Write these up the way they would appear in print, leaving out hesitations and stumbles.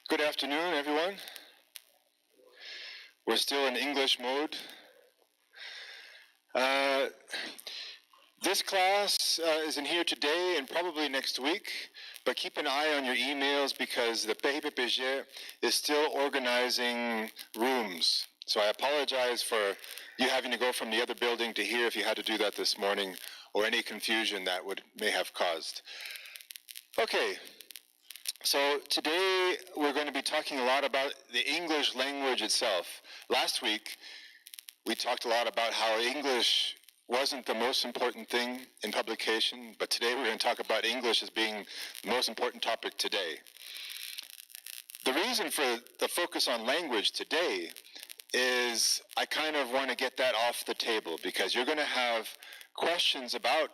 Good afternoon, everyone. We're still in English mode. This class isn't here today and probably next week, but keep an eye on your emails because the PRPPG is still organizing rooms. So I apologize for you having to go from the other building to here if you had to do that this morning, or any confusion that may have caused. Okay. So today we're going to be talking a lot about the English language itself. Last week we talked a lot about how English wasn't the most important thing in publication, but today we're going to talk about English as being the most important topic today. The reason for the focus on language today is I kind of want to get that off the table because you're going to have questions about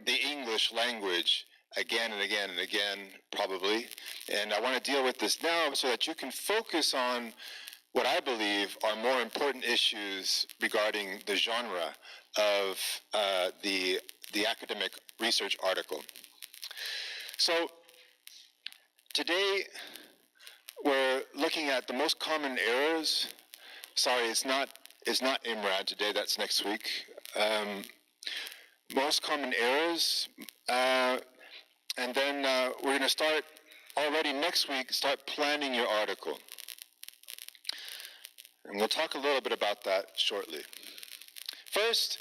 the English language again and again and again, probably. And I want to deal with this now so that you can focus on what I believe are more important issues regarding the genre of the academic research article. So today we're looking at the most common errors. Sorry, it's not IMRaD today, that's next week. Most common errors. And then we're going to start already next week, start planning your article. And we'll talk a little bit about that shortly. First,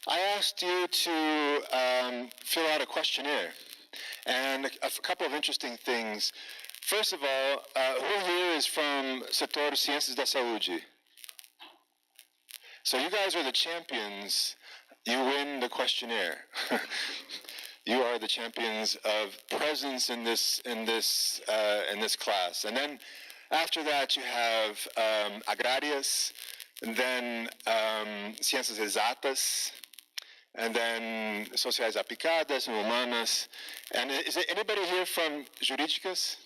I asked you to fill out a questionnaire. And a couple of interesting things. First of all, who here is from Setor Ciências da Saúde? So you guys are the champions. You win the questionnaire. You are the champions of presence in this class. And then after that you have agrarias, and then ciências exatas, and then sociais aplicadas and humanas. And is there anybody here from jurídicas?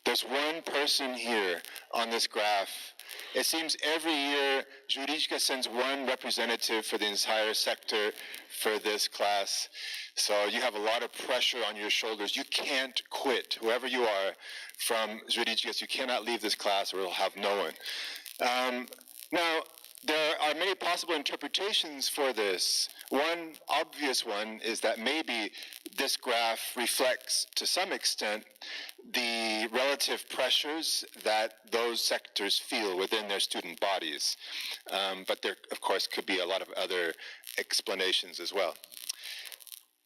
There's one person here on this graph. It seems every year Jurídica sends one representative for the entire sector for this class. So you have a lot of pressure on your shoulders. You can't quit. Whoever you are from Jurídicas, you cannot leave this class or you'll have no one. Now, there are many possible interpretations for this. One obvious one is that maybe this graph reflects, to some extent, the relative pressures that those sectors feel within their student bodies. But there, of course, could be a lot of other explanations as well.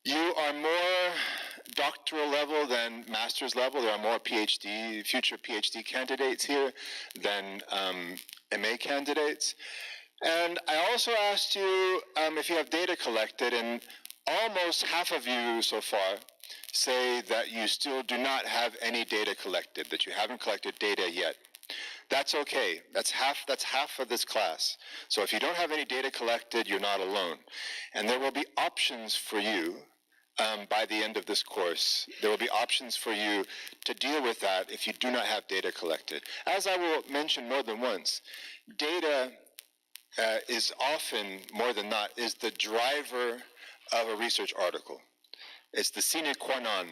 You are more doctoral level than master's level. There are more future PhD candidates here than MA candidates. And I also asked you if you have data collected, and almost half of you so far say that you still do not have any data collected, that you haven't collected data yet. That's okay. That's half of this class. So if you don't have any data collected, you're not alone. And there will be options for you by the end of this course. There will be options for you to deal with that if you do not have data collected. As I will mention more than once, data is often, more than not, is the driver of a research article. It's the sine qua non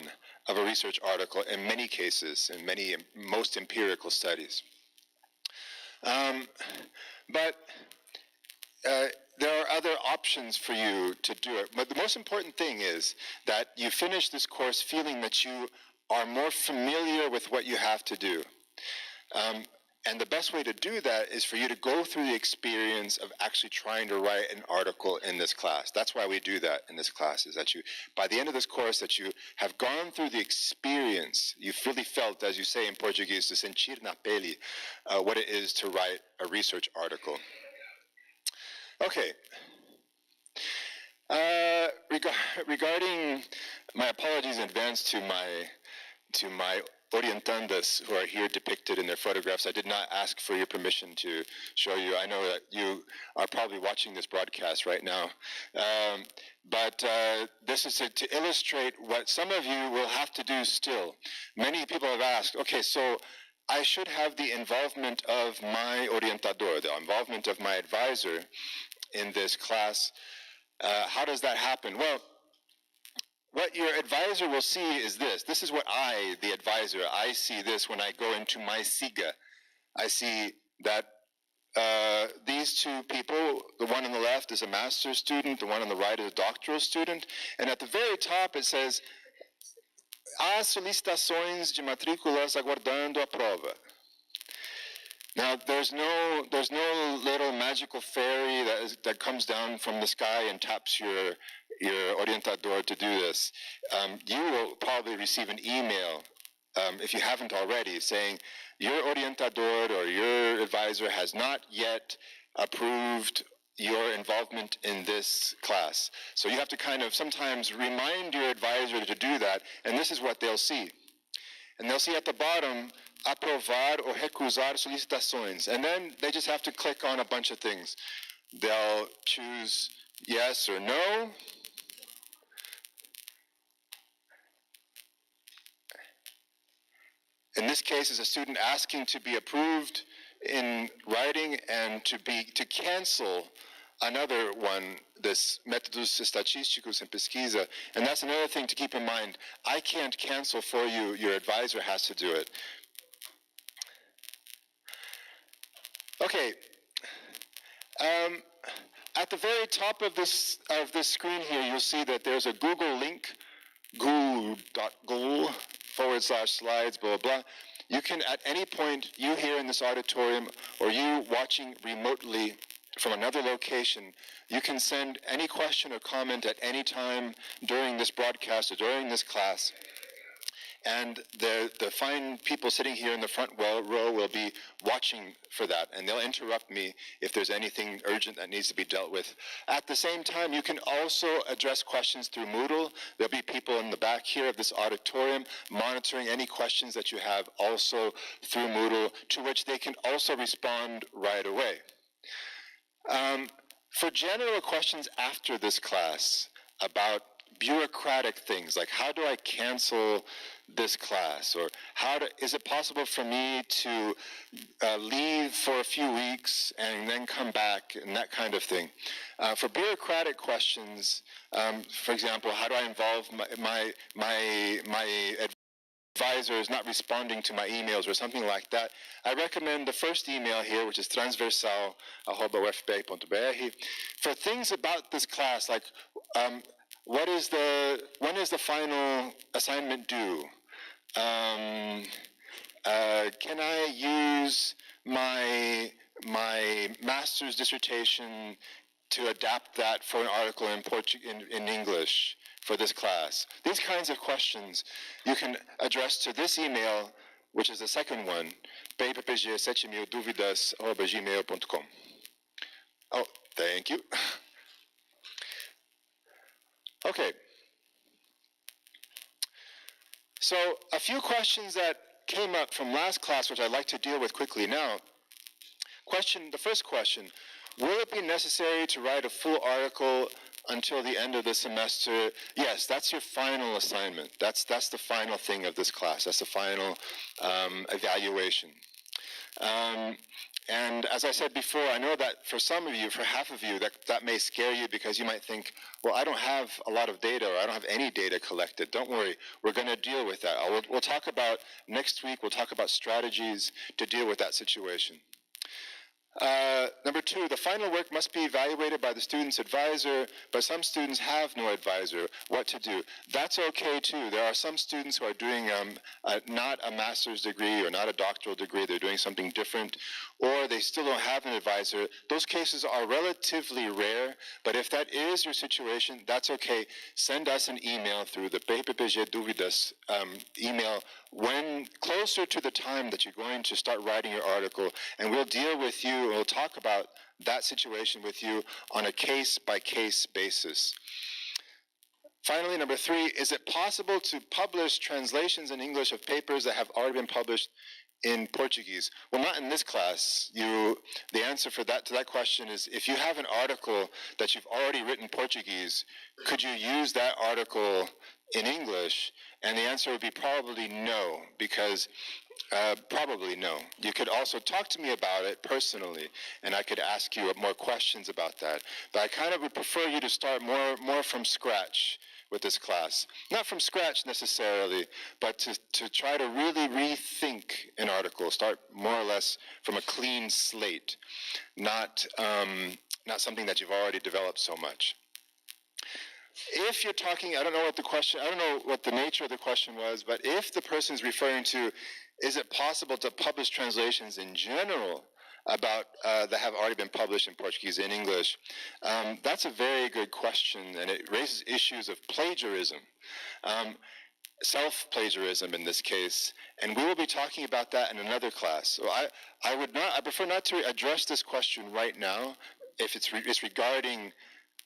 of a research article in many cases, in most empirical studies. But there are other options for you to do it. But the most important thing is that you finish this course feeling that you are more familiar with what you have to do. And the best way to do that is for you to go through the experience of actually trying to write an article in this class. That's why we do that in this class, is that you, by the end of this course, that you have gone through the experience, you've really felt, as you say in Portuguese, to sentir na pele, what it is to write a research article. Okay. Regarding my apologies in advance to my orientandas who are here depicted in their photographs, I did not ask for your permission to show you. I know that you are probably watching this broadcast right now. But this is to illustrate what some of you will have to do still. Many people have asked, okay, so I should have the involvement of my orientador, the involvement of my advisor in this class. How does that happen? Well, what your advisor will see is this. This is what I, the advisor, I see this when I go into my SIGA. I see that these two people, the one on the left is a master's student, the one on the right is a doctoral student, and at the very top it says, "Há solicitações de matrículas aguardando a prova." Now, there's no little magical fairy that comes down from the sky and taps your orientador to do this. You will probably receive an email, if you haven't already, saying your orientador or your advisor has not yet approved your involvement in this class. So you have to kind of sometimes remind your advisor to do that, and this is what they'll see. And they'll see at the bottom, aprovar ou recusar solicitações. And then they just have to click on a bunch of things. They'll choose yes or no. In this case, it's a student asking to be approved in writing and to cancel another one, this métodos estatísticos em pesquisa. And that's another thing to keep in mind. I can't cancel for you. Your advisor has to do it. Okay. At the very top of this screen here, you'll see that there's a Google link, google.go/slides, blah, blah. You can, at any point, you here in this auditorium, or you watching remotely from another location, you can send any question or comment at any time during this broadcast or during this class. And the fine people sitting here in the front row will be watching for that, and they'll interrupt me if there's anything urgent that needs to be dealt with. At the same time, you can also address questions through Moodle. There'll be people in the back here of this auditorium monitoring any questions that you have also through Moodle, to which they can also respond right away. For general questions after this class about bureaucratic things, like how do I cancel this class, or is it possible for me to leave for a few weeks and then come back, and that kind of thing. For bureaucratic questions, for example, how do I involve my advisor is not responding to my emails or something like that, I recommend the first email here, which is transversal@ufp.br. For things about this class, like when is the final assignment due? Can I use my master's dissertation to adapt that for an article in English for this class? These kinds of questions you can address to this email, which is the second one, prppg7000duvidas@gmail.com. Oh, thank you. Okay. So a few questions that came up from last class, which I'd like to deal with quickly now. The first question, will it be necessary to write a full article until the end of the semester? Yes, that's your final assignment. That's the final thing of this class. That's the final evaluation. And as I said before, I know that for some of you, for half of you, that may scare you, because you might think, well, I don't have a lot of data, or I don't have any data collected. Don't worry, we're going to deal with that. We'll talk about, next week, we'll talk about strategies to deal with that situation. Number two, the final work must be evaluated by the student's advisor, but some students have no advisor. What to do? That's okay too. There are some students who are doing not a master's degree or not a doctoral degree. They're doing something different, or they still don't have an advisor. Those cases are relatively rare, but if that is your situation, that's okay. Send us an email through the PRPPG Dúvidas email when closer to the time that you're going to start writing your article, and we'll deal with you, we'll talk about that situation with you on a case-by-case basis. Finally, number three, is it possible to publish translations in English of papers that have already been published in Portuguese? Well, not in this class. The answer to that question is, if you have an article that you've already written Portuguese, could you use that article in English? And the answer would be probably no, because probably no. You could also talk to me about it personally, and I could ask you more questions about that. But I kind of would prefer you to start more from scratch with this class. Not from scratch necessarily, but to try to really rethink an article, start more or less from a clean slate, not something that you've already developed so much. If you're talking, I don't know what the nature of the question was, but if the person is referring to, is it possible to publish translations in general about that have already been published in Portuguese and English? That's a very good question, and it raises issues of plagiarism, self-plagiarism in this case, and we will be talking about that in another class. So I prefer not to address this question right now if it's regarding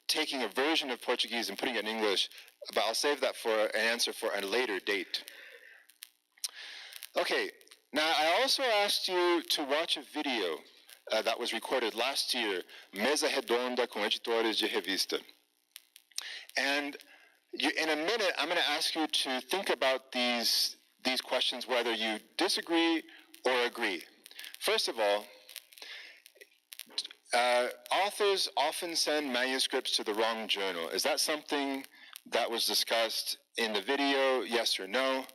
taking a version of Portuguese and putting it in English, but I'll save that for an answer for a later date. Okay, now I also asked you to watch a video that was recorded last year, Mesa Redonda com Editores de Revista. And in a minute, I'm going to ask you to think about these questions, whether you disagree or agree. First of all, authors often send manuscripts to the wrong journal. Is that something that was discussed in the video, yes or no?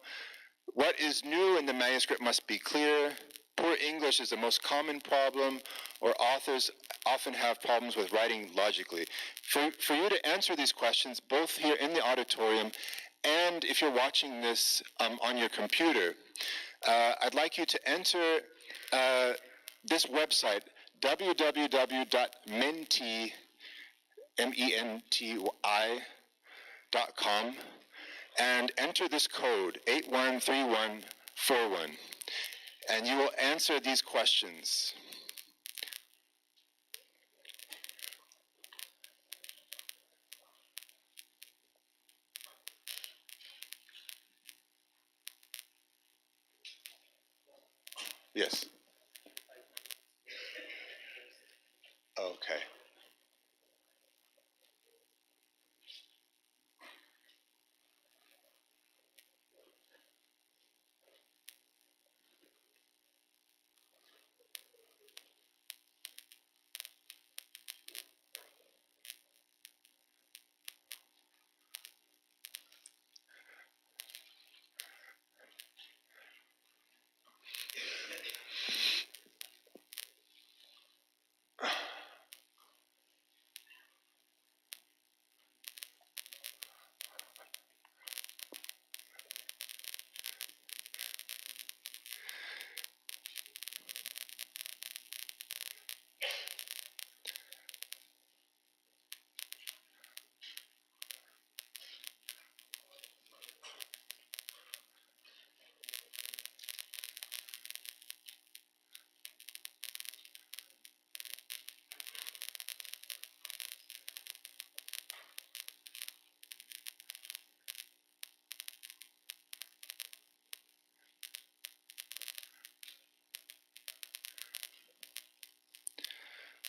What is new in the manuscript must be clear. Poor English is the most common problem, or authors often have problems with writing logically. For you to answer these questions, both here in the auditorium and if you're watching this on your computer, I'd like you to enter this website, www.menti.com, and enter this code, 813141, and you will answer these questions. Yes. Okay.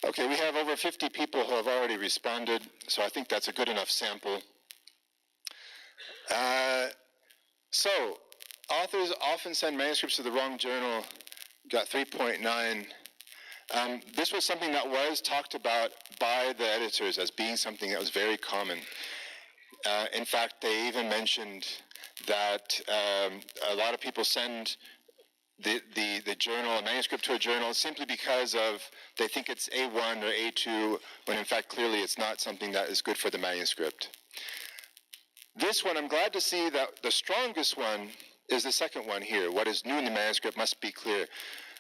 Okay, we have over 50 people who have already responded, so I think that's a good enough sample. So, authors often send manuscripts to the wrong journal, got 3.9. This was something that was talked about by the editors as being something that was very common. In fact, they even mentioned that a lot of people send the journal, a manuscript to a journal, simply because they think it's A1 or A2, when in fact clearly it's not something that is good for the manuscript. This one, I'm glad to see that the strongest one is the second one here. What is new in the manuscript must be clear.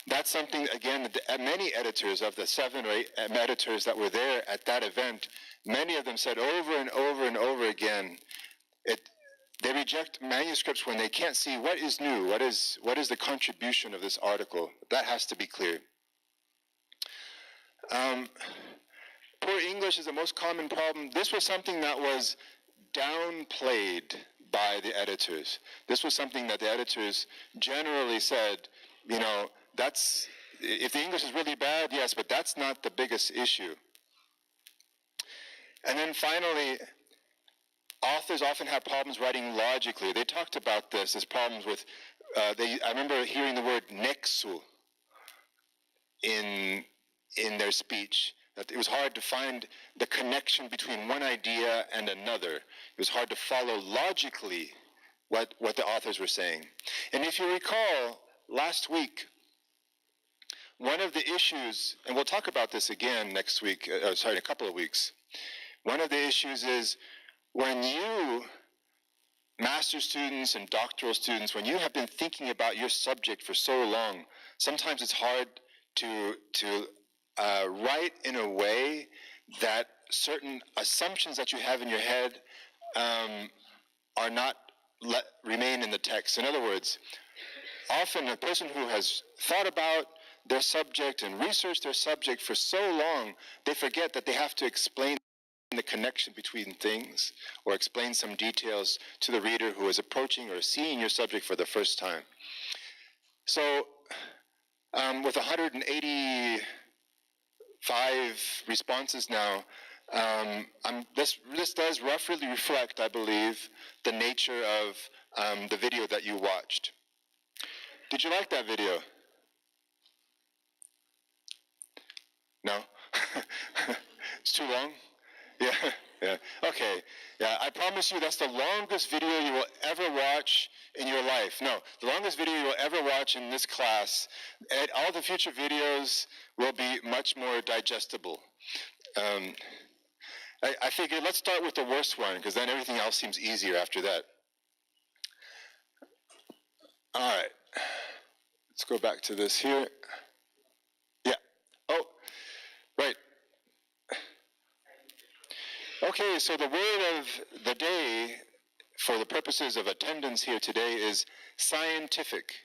That's something, again, that many editors, of the 7 or 8 editors that were there at that event, many of them said over and over and over again, they reject manuscripts when they can't see what is new, what is the contribution of this article. That has to be clear. Poor English is the most common problem. This was something that was downplayed by the editors. This was something that the editors generally said, you know, if the English is really bad, yes, but that's not the biggest issue. And then finally, authors often have problems writing logically. They talked about this. There's problems with, I remember hearing the word nexo in their speech. that it was hard to find the connection between one idea and another. It was hard to follow logically what the authors were saying. And if you recall, last week, one of the issues, and we'll talk about this again next week, in a couple of weeks. One of the issues is when you, master's students and doctoral students, when you have been thinking about your subject for so long, sometimes it's hard to write in a way that certain assumptions that you have in your head are not remain in the text. In other words, often a person who has thought about their subject and researched their subject for so long, they forget that they have to explain the connection between things or explain some details to the reader who is approaching or seeing your subject for the first time. So with 185 responses now, this does roughly reflect, I believe, the nature of the video that you watched. Did you like that video? No? It's too long? Yeah, yeah. Okay. Yeah, I promise you that's the longest video you will ever watch in your life. No, the longest video you will ever watch in this class. And all the future videos will be much more digestible. I figured let's start with the worst one, because then everything else seems easier after that. All right. Let's go back to this here. Yeah. Oh, right. Okay, so the word of the day for the purposes of attendance here today is scientific.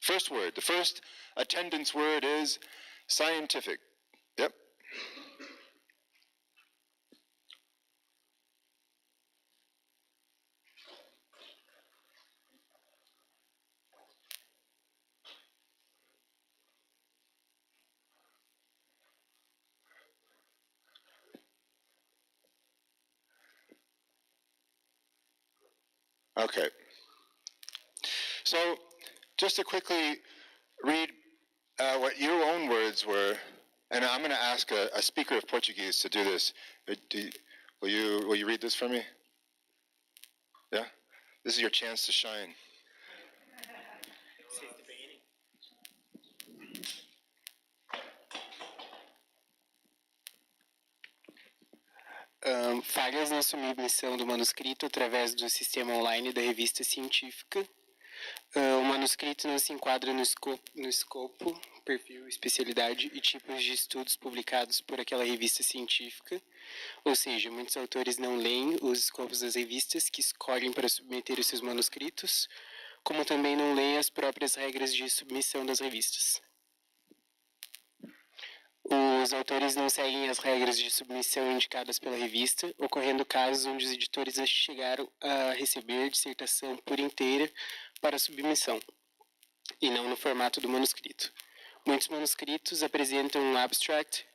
First word, the first attendance word is scientific. Yep. Okay. So, just to quickly read what your own words were, and I'm going to ask a speaker of Portuguese to do this. Will you read this for me? Yeah? This is your chance to shine. Falhas na submissão do manuscrito através do sistema online da revista científica. O manuscrito não se enquadra no escopo, perfil, especialidade e tipos de estudos publicados por aquela revista científica. Ou seja, muitos autores não leem os escopos das revistas que escolhem para submeter os seus manuscritos, como também não leem as próprias regras de submissão das revistas. Os autores não seguem as regras de submissão indicadas pela revista, ocorrendo casos onde os editores chegaram a receber dissertação por inteira para submissão, e não no formato do manuscrito. Muitos manuscritos apresentam um abstract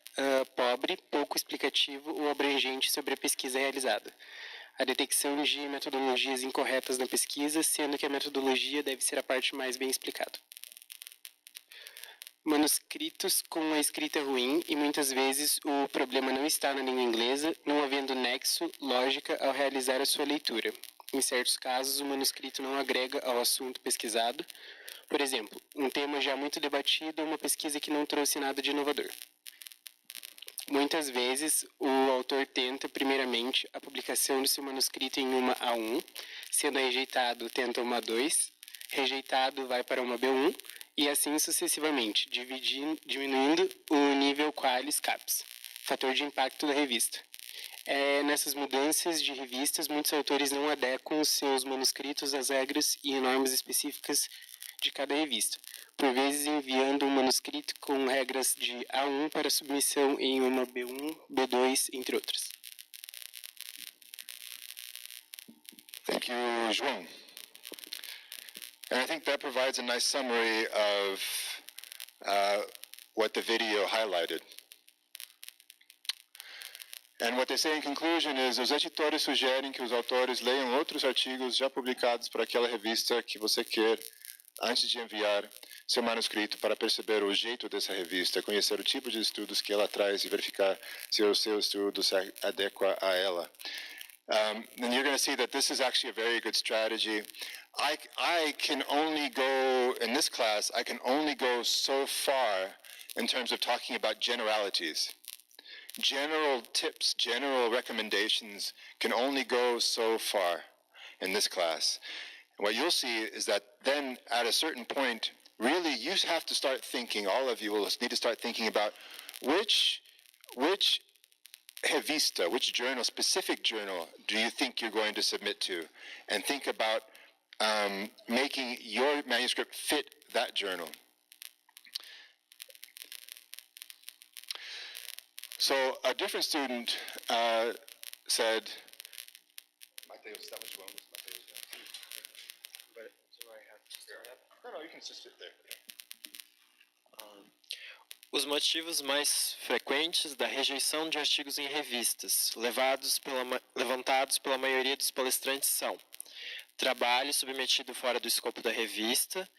pobre, pouco explicativo ou abrangente sobre a pesquisa realizada. A detecção de metodologias incorretas na pesquisa, sendo que a metodologia deve ser a parte mais bem explicada. Manuscritos com a escrita ruim, e muitas vezes o problema não está na língua inglesa, não havendo nexo, lógica ao realizar a sua leitura. Em certos casos, o manuscrito não agrega ao assunto pesquisado. Por exemplo, um tema já muito debatido ou uma pesquisa que não trouxe nada de inovador. Muitas vezes, o autor tenta, primeiramente, a publicação do seu manuscrito em uma A1, sendo rejeitado, tenta uma A2, rejeitado, vai para uma B1, e assim sucessivamente, diminuindo o nível qualis caps, fator de impacto da revista. Nessas mudanças de revistas, muitos autores não adequam os seus manuscritos às regras e normas específicas de cada revista, por vezes enviando um manuscrito com regras de A1 para submissão em uma B1, B2, entre outras. Thank you, João. And I think that provides a nice summary of what the video highlighted. And what they say in conclusion is, os editores sugerem que os autores leiam outros artigos já publicados para aquela revista que você quer antes de enviar, seu manuscrito para perceber o jeito dessa revista, conhecer o tipo de estudos que ela traz e verificar se o seu estudo se adequa a ela. And you're going to see that this is actually a very good strategy. I can only go, in this class, I can only go so far in terms of talking about generalities. General tips, general recommendations can only go so far in this class. And what you'll see is that then at a certain point, really you have to start thinking, all of you will need to start thinking about which revista, which journal, specific journal, do you think you're going to submit to? And think about making your manuscript fit that journal. So a different student said, Mateus, that was wrong. But do I have to start up? No, you can just sit there. Os motivos mais frequentes da rejeição de artigos em revistas, levantados pela maioria dos palestrantes são: trabalho submetido fora do escopo da revista,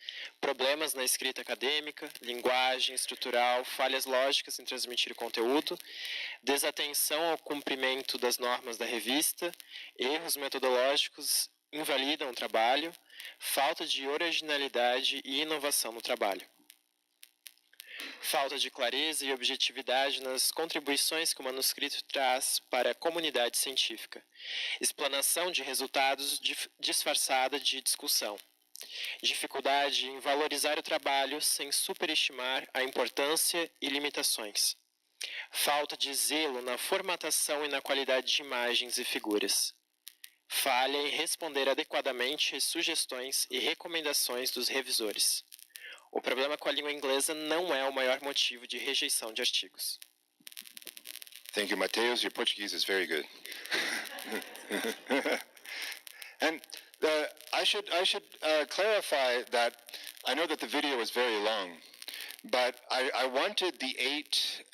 problemas na escrita acadêmica, linguagem estrutural, falhas lógicas em transmitir o conteúdo, desatenção ao cumprimento das normas da revista, erros metodológicos invalidam o trabalho, falta de originalidade e inovação no trabalho. Falta de clareza e objetividade nas contribuições que o manuscrito traz para a comunidade científica. Explanação de resultados disfarçada de discussão. Dificuldade em valorizar o trabalho sem superestimar a importância e limitações. Falta de zelo na formatação e na qualidade de imagens e figuras. Falha em responder adequadamente às sugestões e recomendações dos revisores. O problema com a língua inglesa não é o maior motivo de rejeição de artigos. Thank you, Mateus. Your Portuguese is very good. And I should clarify that I know that the video was very long, but I wanted the 8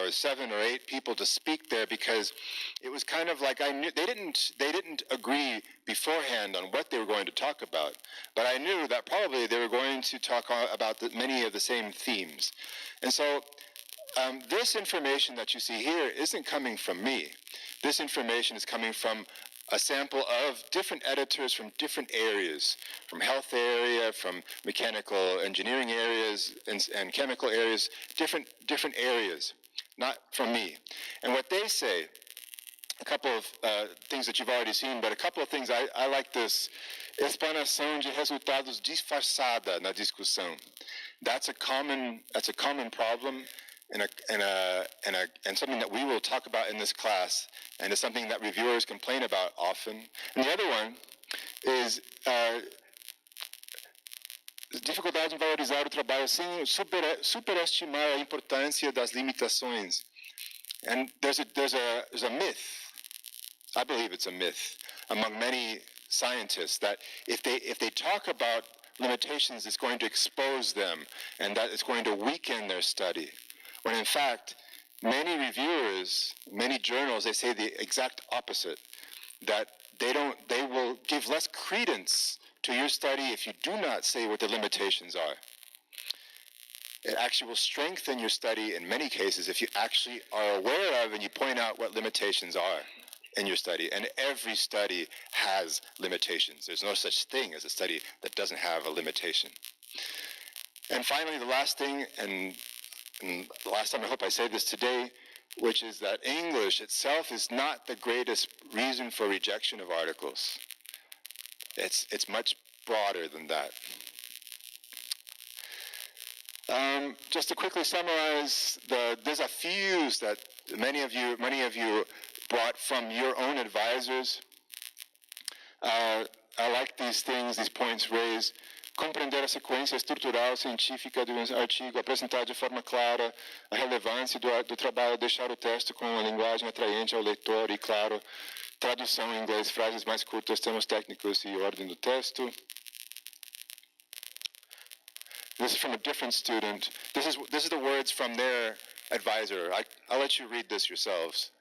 or 7 or 8 people to speak there because it was kind of like I knew they didn't agree beforehand on what they were going to talk about, but I knew that probably they were going to talk about many of the same themes. And so this information that you see here isn't coming from me. This information is coming from a sample of different editors from different areas, from health area, from mechanical engineering areas, and chemical areas, different areas, not from me. And what they say, a couple of things that you've already seen, but a couple of things I like this. Explanação de resultados disfarçada na discussão. That's a common problem and something that we will talk about in this class, and it's something that reviewers complain about often. And the other one is dificuldade em valorizar o trabalho sem superestimar a importância das limitações. And there's a myth. I believe it's a myth among many scientists that if they talk about limitations, it's going to expose them and that it's going to weaken their study. When in fact, many reviewers, many journals, they say the exact opposite, that they will give less credence to your study if you do not say what the limitations are. It actually will strengthen your study in many cases if you actually are aware of and you point out what limitations are in your study. And every study has limitations. There's no such thing as a study that doesn't have a limitation. And finally, the last thing, and the last time I hope I say this today, which is that English itself is not the greatest reason for rejection of articles. It's much broader than that. Just to quickly summarize the desafios that many of you brought from your own advisors. I like these things, these points raised. Compreender a sequência estrutural científica de um artigo, apresentar de forma clara a relevância do trabalho, deixar o texto com uma linguagem atraente ao leitor e, claro, tradução em inglês, frases mais curtas, termos técnicos e ordem do texto. This is from a different student. This is the words from their advisor. I'll let you read this yourselves.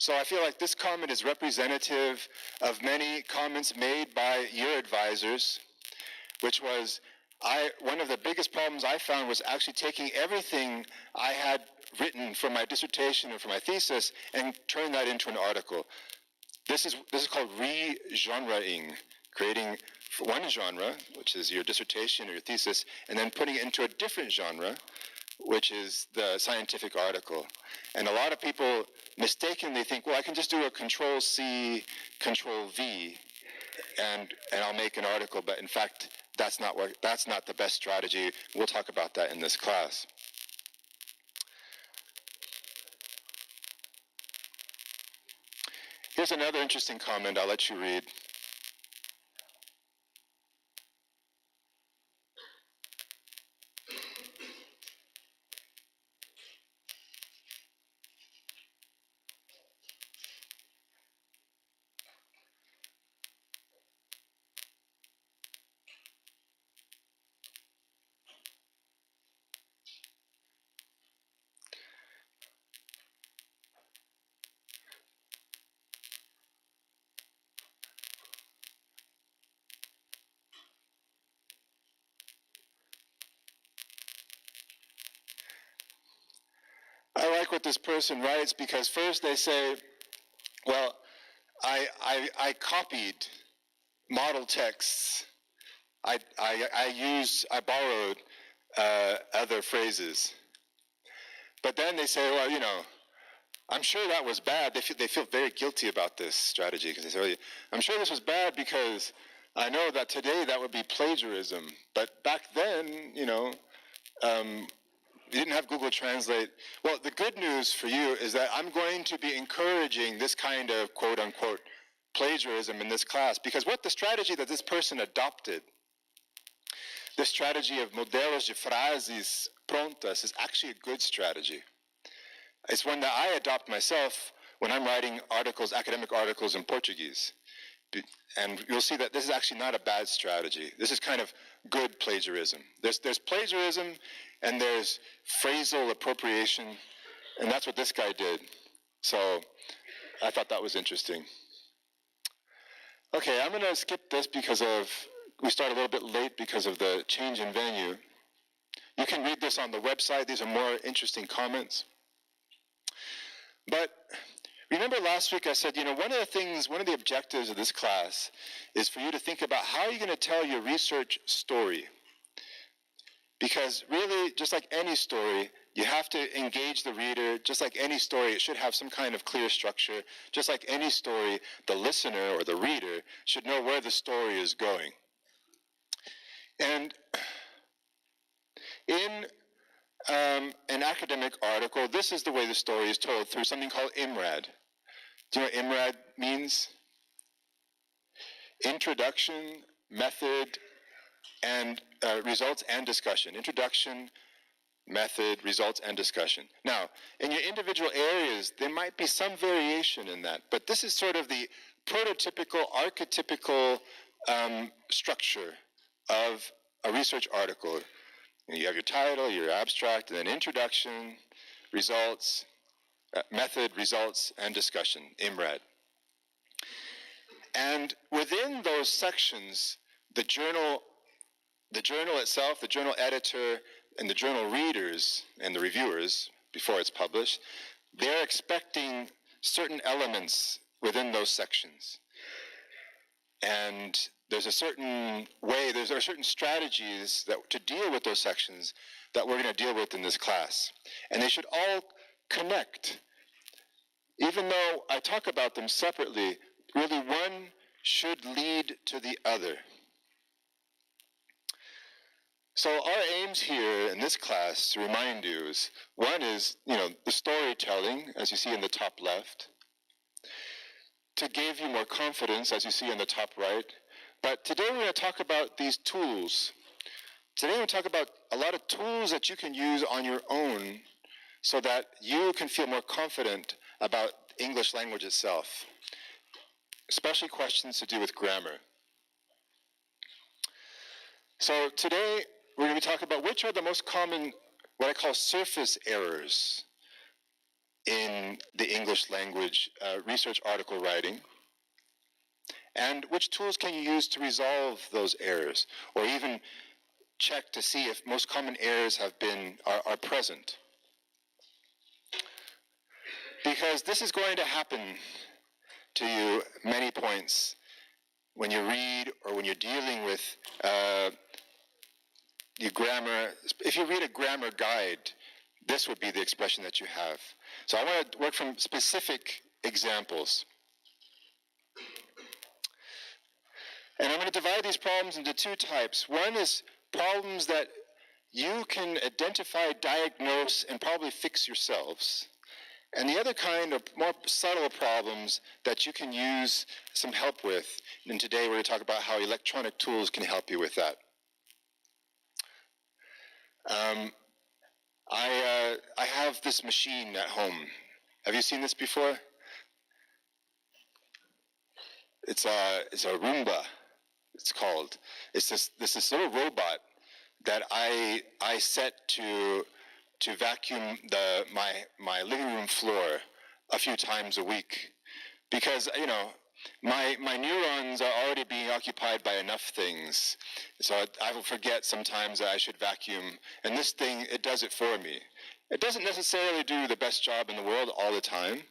So I feel like this comment is representative of many comments made by your advisors, which was, one of the biggest problems I found was actually taking everything I had written for my dissertation or for my thesis and turning that into an article. This is called re-genreing, creating one genre, which is your dissertation or your thesis, and then putting it into a different genre, which is the scientific article. And a lot of people mistakenly think, well, I can just do a Control-C, Control-V, and I'll make an article, but in fact, that's not the best strategy. We'll talk about that in this class. Here's another interesting comment I'll let you read. I like what this person writes because first they say, well, I copied model texts. I borrowed other phrases. But then they say, well, I'm sure that was bad. They feel very guilty about this strategy because they say, well, I'm sure this was bad because I know that today that would be plagiarism. But back then, you didn't have Google Translate. Well, the good news for you is that I'm going to be encouraging this kind of quote-unquote plagiarism in this class, because what the strategy that this person adopted, the strategy of modelos de frases prontas, is actually a good strategy. It's one that I adopt myself when I'm writing articles, academic articles in Portuguese. And you'll see that this is actually not a bad strategy. This is kind of good plagiarism. There's plagiarism and there's phrasal appropriation, and that's what this guy did. So I thought that was interesting. Okay, I'm going to skip this because we started a little bit late because of the change in venue. You can read this on the website. These are more interesting comments. But remember last week I said, one of the objectives of this class is for you to think about how you're going to tell your research story. Because really, just like any story, you have to engage the reader. Just like any story, it should have some kind of clear structure. Just like any story, the listener or the reader should know where the story is going. And in an academic article, this is the way the story is told, through something called IMRaD. Do you know what IMRaD means? Introduction, method, and results and discussion. Introduction, method, results, and discussion. Now, in your individual areas, there might be some variation in that, but this is sort of the prototypical, archetypical structure of a research article. You have your title, your abstract, and then introduction, results, method, results, and discussion, IMRaD. And within those sections, the journal itself, the journal editor, and the journal readers and the reviewers, before it's published, they're expecting certain elements within those sections. And there's a certain way, there are certain strategies to deal with those sections that we're going to deal with in this class. And they should all connect. Even though I talk about them separately, really one should lead to the other. So our aims here in this class, to remind you, is one is, the storytelling, as you see in the top left, to give you more confidence, as you see in the top right. But today we're going to talk about these tools. Today we're going to talk about a lot of tools that you can use on your own so that you can feel more confident about English language itself, especially questions to do with grammar. So today we're going to be talking about which are the most common, what I call surface errors. in the English language research article writing? And which tools can you use to resolve those errors, or even check to see if most common errors are present? Because this is going to happen to you many points when you read or when you're dealing with your grammar. If you read a grammar guide, this would be the expression that you have. So I want to work from specific examples. And I'm going to divide these problems into two types. One is problems that you can identify, diagnose, and probably fix yourselves. And the other kind are more subtle problems that you can use some help with. And today we're going to talk about how electronic tools can help you with that. I have this machine at home. Have you seen this before? It's a Roomba, it's called. It's this little robot that I set to vacuum my living room floor a few times a week, because my neurons are already being occupied by enough things, so I will forget sometimes that I should vacuum, and this thing, it does it for me. It doesn't necessarily do the best job in the world all the time,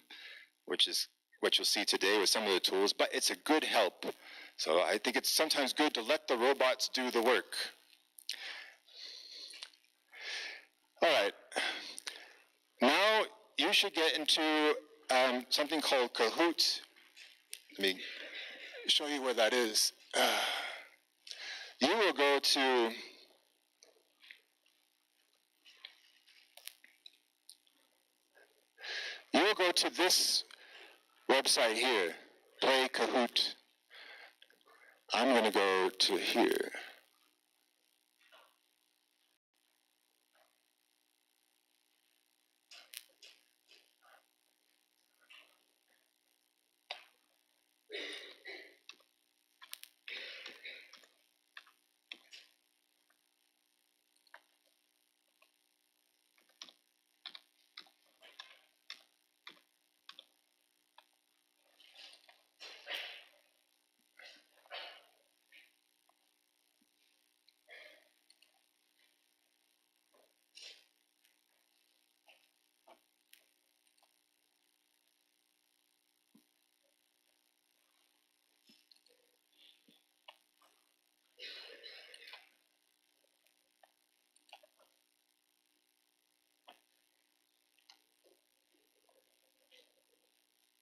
which is what you'll see today with some of the tools, but it's a good help. So I think it's sometimes good to let the robots do the work. All right, now you should get into something called Kahoot. Let me show you where that is. You will go to this website here, Play Kahoot. I'm going to go to here.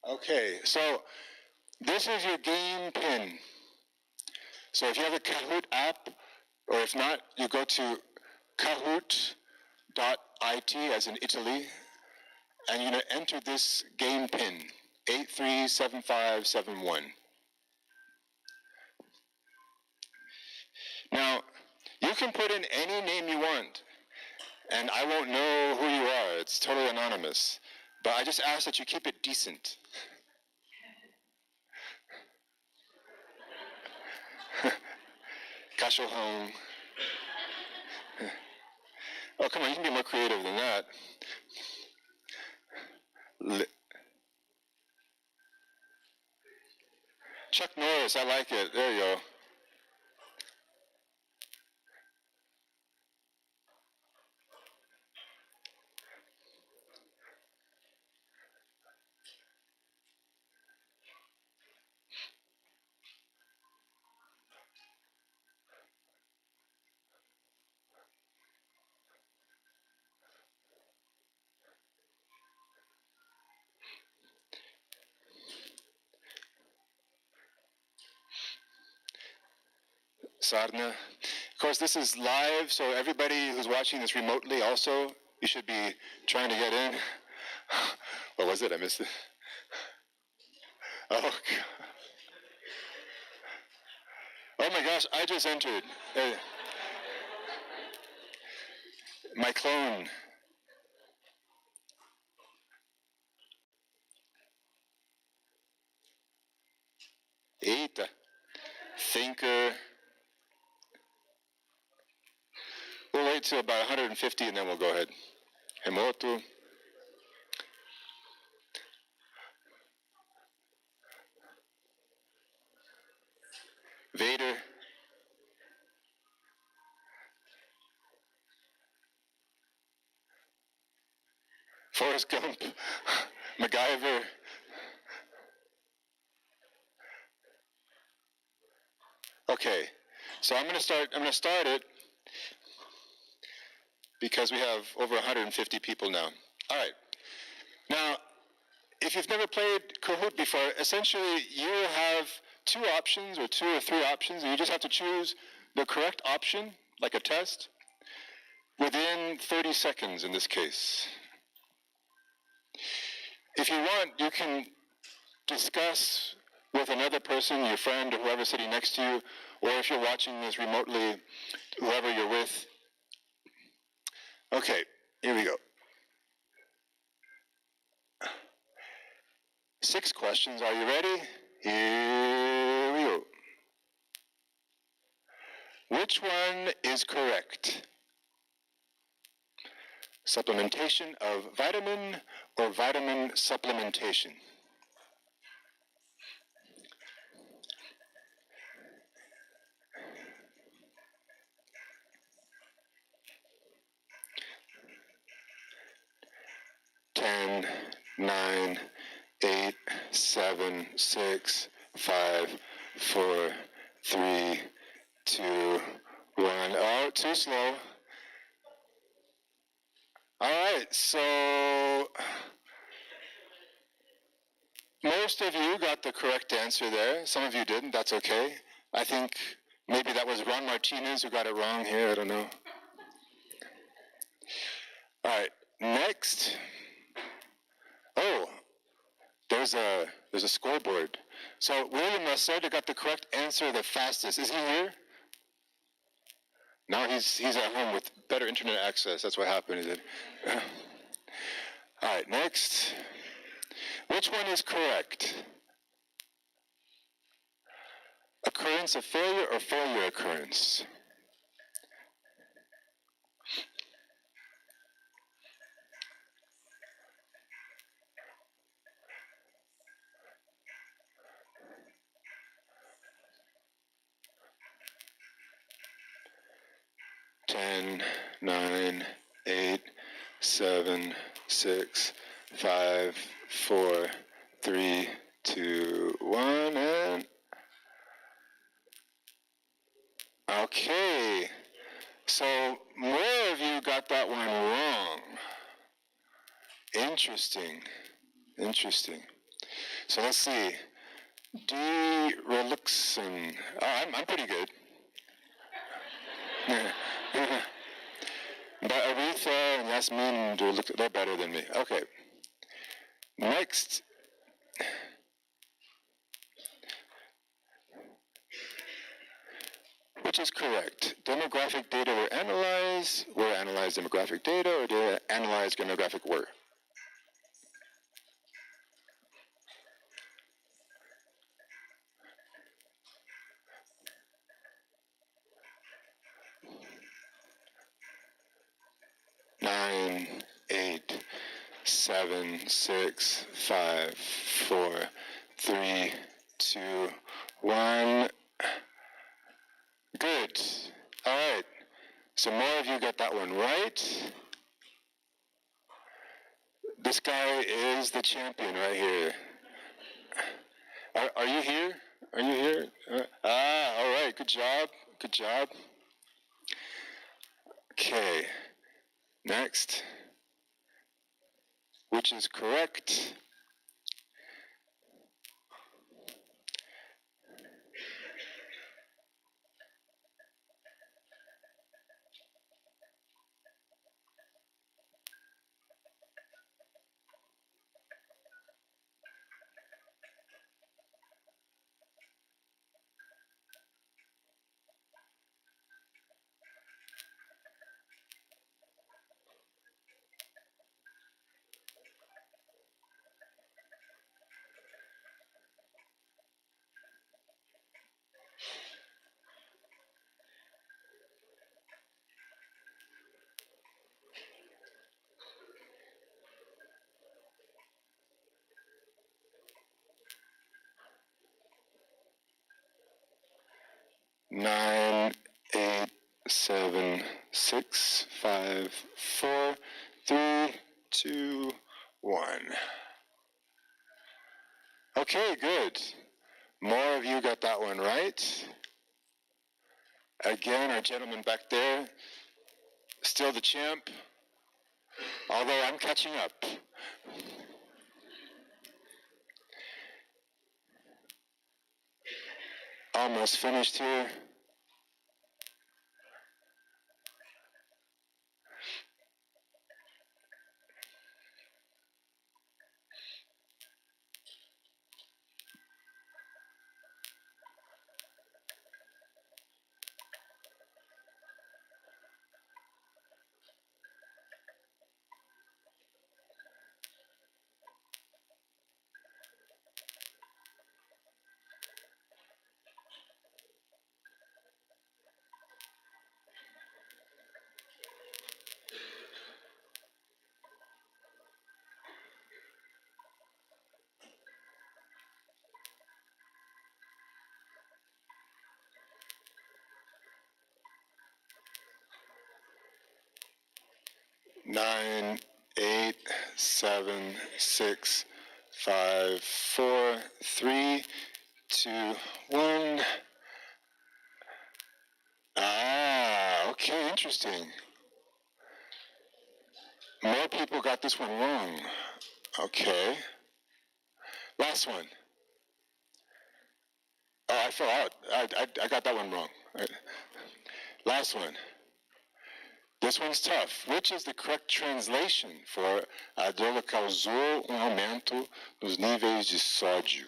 Okay, so this is your game pin. So if you have a Kahoot app, or if not, you go to kahoot.it, as in Italy, and you're going to enter this game pin, 837571. Now, you can put in any name you want, and I won't know who you are. It's totally anonymous. But I just ask that you keep it decent. Kasho home. Oh, come on, you can be more creative than that. Chuck Norris, I like it. There you go. Sarna. Of course, this is live, so everybody who's watching this remotely also, you should be trying to get in. What was it? I missed it. Oh, God. Oh my gosh, I just entered. My clone. Eita. Thinker. We'll wait till about 150 and then we'll go ahead. Emoto. Forrest Gump, MacGyver. Okay, so I'm going to start it because we have over 150 people now. All right. Now, if you've never played Kahoot before, essentially you have two options or two or three options, and you just have to choose the correct option, like a test, within 30 seconds in this case. If you want, you can discuss with another person, your friend or whoever's sitting next to you, or if you're watching this remotely, whoever you're with. Okay, here we go. 6 questions, are you ready? Here we go. Which one is correct? Supplementation of vitamin or vitamin supplementation? Ten, 9, 8, 7, 6, 5, 4, 3, 2, 1. Oh, too slow. All right, so most of you got the correct answer there. Some of you didn't, that's okay. I think maybe that was Ron Martinez who got it wrong here, I don't know. All right, next. Oh, there's a scoreboard. So William Lacerda got the correct answer the fastest. Is he here? No, he's at home with better internet access. That's what happened, is it? All right, next. Which one is correct? Occurrence of failure or failure occurrence? Ten, 9, 8, 7, 6, 5, 4, 3, 2, 1, and okay. So more of you got that one wrong. Interesting. So let's see. Reluxin. Oh, I'm pretty good. But Aretha and Yasmin, they're better than me. Okay. Next. Which is correct? Demographic data were analyzed demographic data, or did it analyze demographic work? Nine, 8, 7, 6, 5, 4, 3, 2, 1. Good. All right. So more of you got that one right. This guy is the champion right here. Are you here? Are you here? All right. Good job. Okay. Next. Which is correct? Nine, 8, 7, 6, 5, 4, 3, 2, one. Okay, good. More of you got that one right. Again, our gentleman back there, still the champ, although I'm catching up. Almost finished here. Nine, 8, 7, 6, 5, 4, 3, 2, 1. Ah, okay, interesting. More people got this one wrong. Okay. Last one. Oh, I fell out. I got that one wrong. Last one. This one's tough. Which is the correct translation for a droga causou aumento nos níveis de sódio?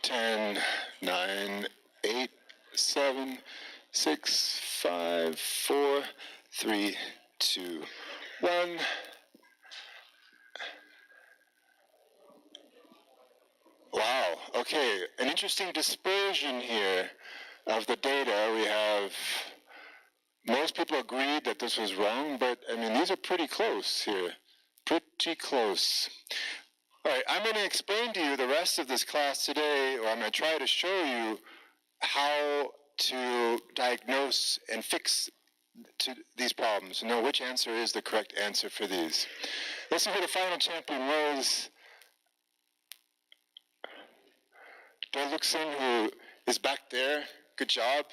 Ten, 9, 8, 7, 6, 5, 4, 3, 2, 1. Wow, okay, an interesting dispersion here of the data. We have, most people agreed that this was wrong, but I mean, these are pretty close here, pretty close. All right, I'm going to explain to you the rest of this class today, or I'm going to try to show you how to diagnose and fix these problems, know which answer is the correct answer for these. Let's see who the final champion was. Dorluxon, who is back there. Good job.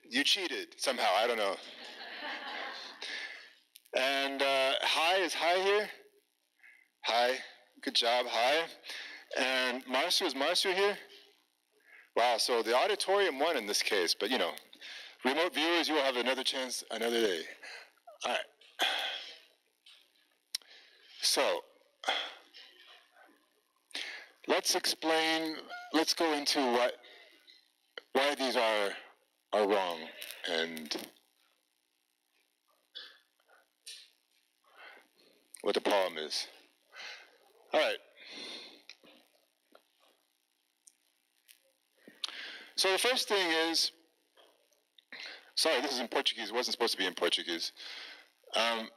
You cheated somehow, I don't know. And Hi, is Hi here? Hi, good job, Hi. And Marsu, is Marsu here? Wow, so the auditorium won in this case, but you know, remote viewers, you will have another chance another day. All right. So, let's go into why these are wrong and what the problem is. All right. So the first thing is, sorry, this is in Portuguese. It wasn't supposed to be in Portuguese.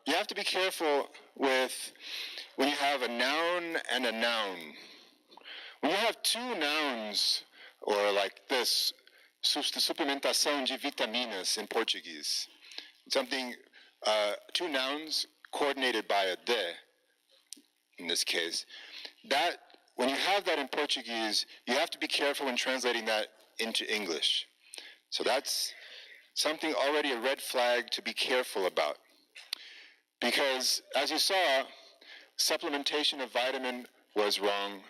You have to be careful with when you have a noun and a noun. When you have two nouns, or like this, suplementação de vitaminas in Portuguese, something, two nouns coordinated by a de, in this case, that, when you have that in Portuguese, you have to be careful when translating that into English. So that's something already a red flag to be careful about. Because, as you saw, supplementation of vitamin was wrong,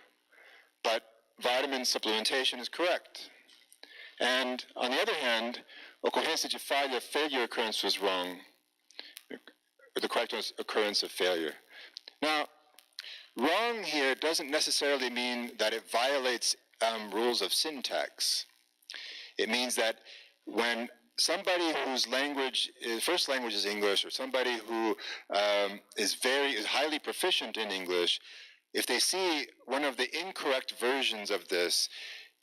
but vitamin supplementation is correct. And on the other hand, ocorrência de falha, failure occurrence, was wrong. The correct occurrence of failure. Now, wrong here doesn't necessarily mean that it violates rules of syntax. It means that when somebody whose first language is English, or somebody who is highly proficient in English, if they see one of the incorrect versions of this,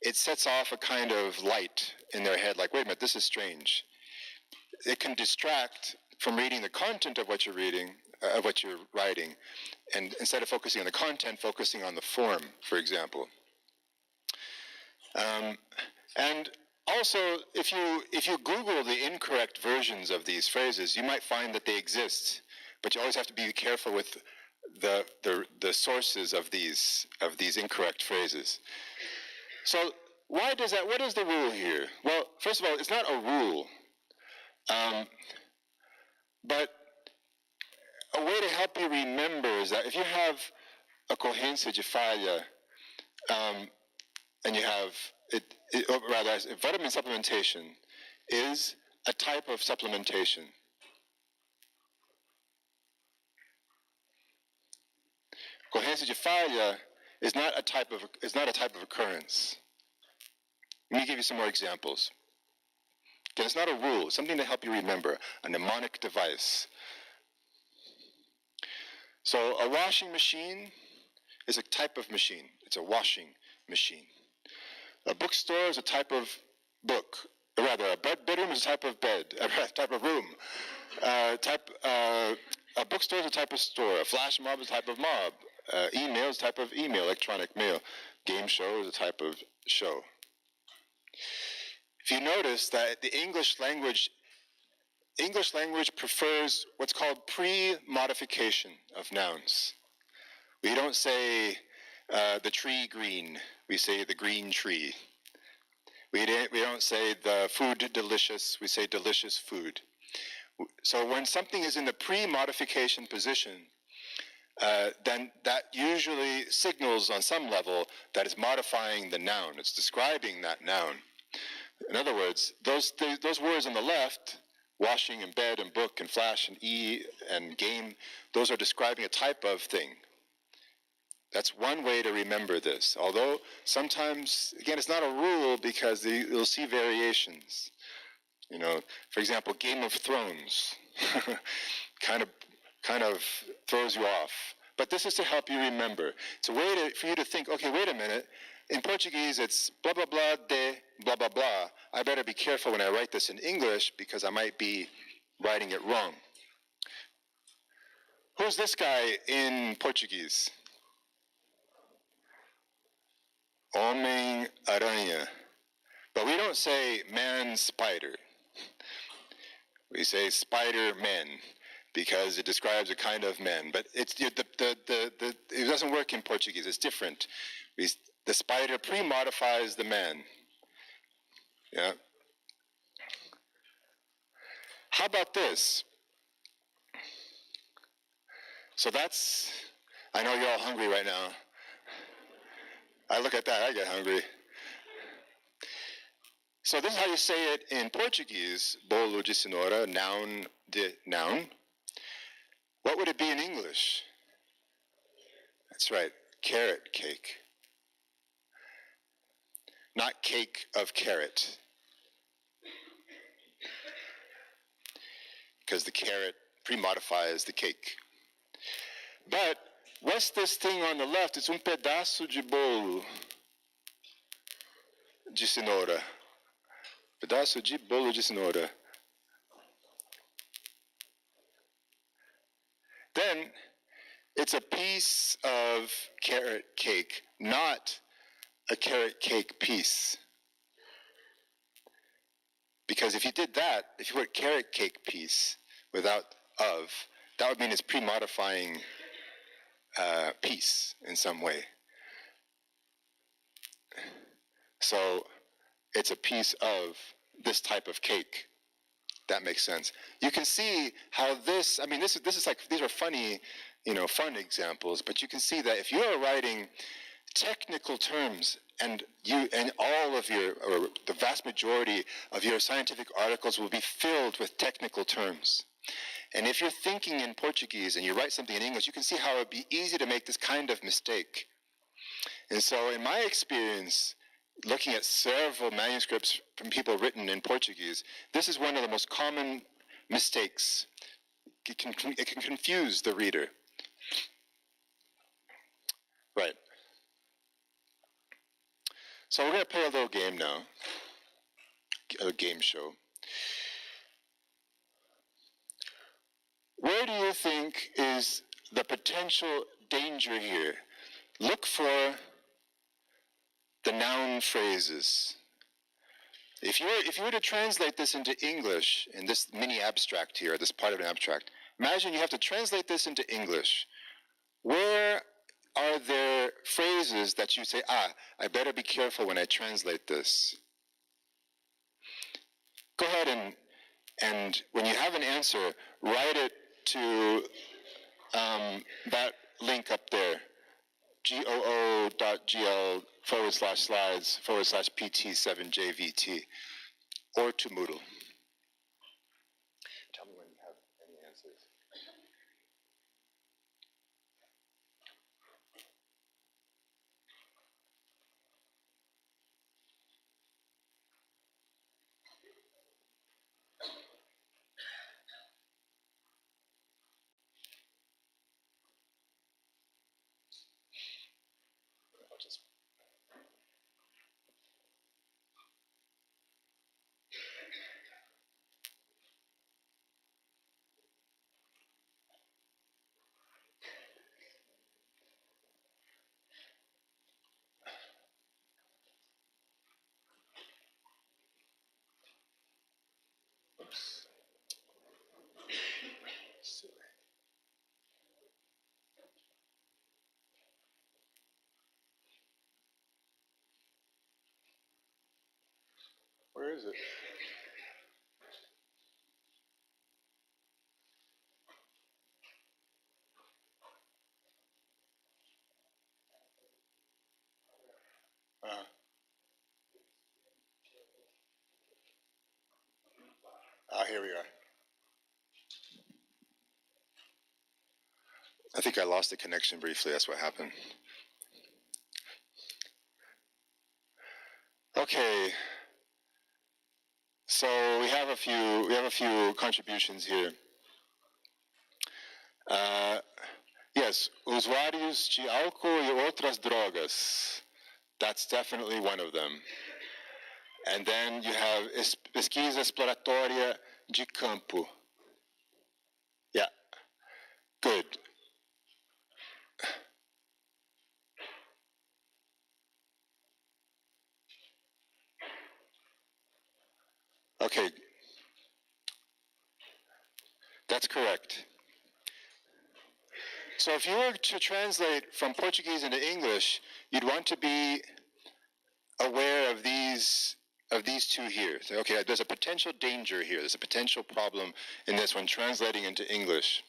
it sets off a kind of light in their head, like, wait a minute, this is strange. It can distract from reading the content of what you're reading, of what you're writing, and instead of focusing on the content, focusing on the form, for example. And also, if you Google the incorrect versions of these phrases, you might find that they exist, but you always have to be careful with the sources of these incorrect phrases. So why does that? What is the rule here? Well, first of all, it's not a rule, but a way to help you remember is that if you have ocorrência de falha, and you have vitamin supplementation is a type of supplementation. Ocorrência de falha is not a type of occurrence. Let me give you some more examples. Again, it's not a rule, it's something to help you remember, a mnemonic device. So a washing machine is a type of machine. It's a washing machine. A bookstore is a type of book. Or rather, a bedroom is a type of bed, a type of room. A bookstore is a type of store. A flash mob is a type of mob. Email is a type of email, electronic mail. Game show is a type of show. If you notice that the English language prefers what's called pre-modification of nouns. We don't say the tree green, we say the green tree. We don't say the food delicious, we say delicious food. So when something is in the pre-modification position, then that usually signals on some level that it's modifying the noun, it's describing that noun. In other words, those words on the left, washing and bed and book and flash and and game, those are describing a type of thing. That's one way to remember this. Although sometimes, again, it's not a rule because you'll see variations. You know, for example, Game of Thrones kind of throws you off. But this is to help you remember. It's a way for you to think, okay, wait a minute. In Portuguese, it's blah, blah, blah, de, blah, blah, blah. I better be careful when I write this in English because I might be writing it wrong. Who's this guy in Portuguese? Homem-Aranha. But we don't say man-spider. We say Spider-Man because it describes a kind of man. But it doesn't work in Portuguese. It's different. The spider pre-modifies the man. Yeah. How about this? So that's, I know you're all hungry right now. I look at that, I get hungry. So this is how you say it in Portuguese, bolo de cenoura, noun de noun. What would it be in English? That's right, carrot cake. Not cake of carrot. Because the carrot pre-modifies the cake. But what's this thing on the left? It's pedaço de bolo de cenoura. Pedaço de bolo de cenoura. Then it's a piece of carrot cake, not a carrot cake piece. Because if you did that, if you put carrot cake piece without of, that would mean it's pre-modifying piece in some way. So it's a piece of this type of cake. That makes sense. You can see how this, I mean, this is like, these are funny, fun examples, but you can see that if you are writing technical terms and all of your, or the vast majority of your scientific articles will be filled with technical terms. And if you're thinking in Portuguese and you write something in English, you can see how it would be easy to make this kind of mistake. And so in my experience, looking at several manuscripts from people written in Portuguese, this is one of the most common mistakes. It can confuse the reader. Right. So we're going to play a little game now, a game show. Where do you think is the potential danger here? Look for the noun phrases. If you were to translate this into English, in this mini abstract here, this part of an abstract, imagine you have to translate this into English. Where are there phrases that you say, I better be careful when I translate this? Go ahead and when you have an answer, write it to that link up there, goo.gl/slides/PT7JVT, or to Moodle. Tell me when you have any answers. Where is it? Here we are. I think I lost the connection briefly. That's what happened. Okay. So we have a few contributions here. Yes, usuários de álcool e outras drogas. That's definitely one of them. And then you have pesquisa exploratória de campo. Yeah, good. Okay, that's correct. So if you were to translate from Portuguese into English, you'd want to be aware of these two here. So, okay, there's a potential danger here. There's a potential problem in this one, translating into English.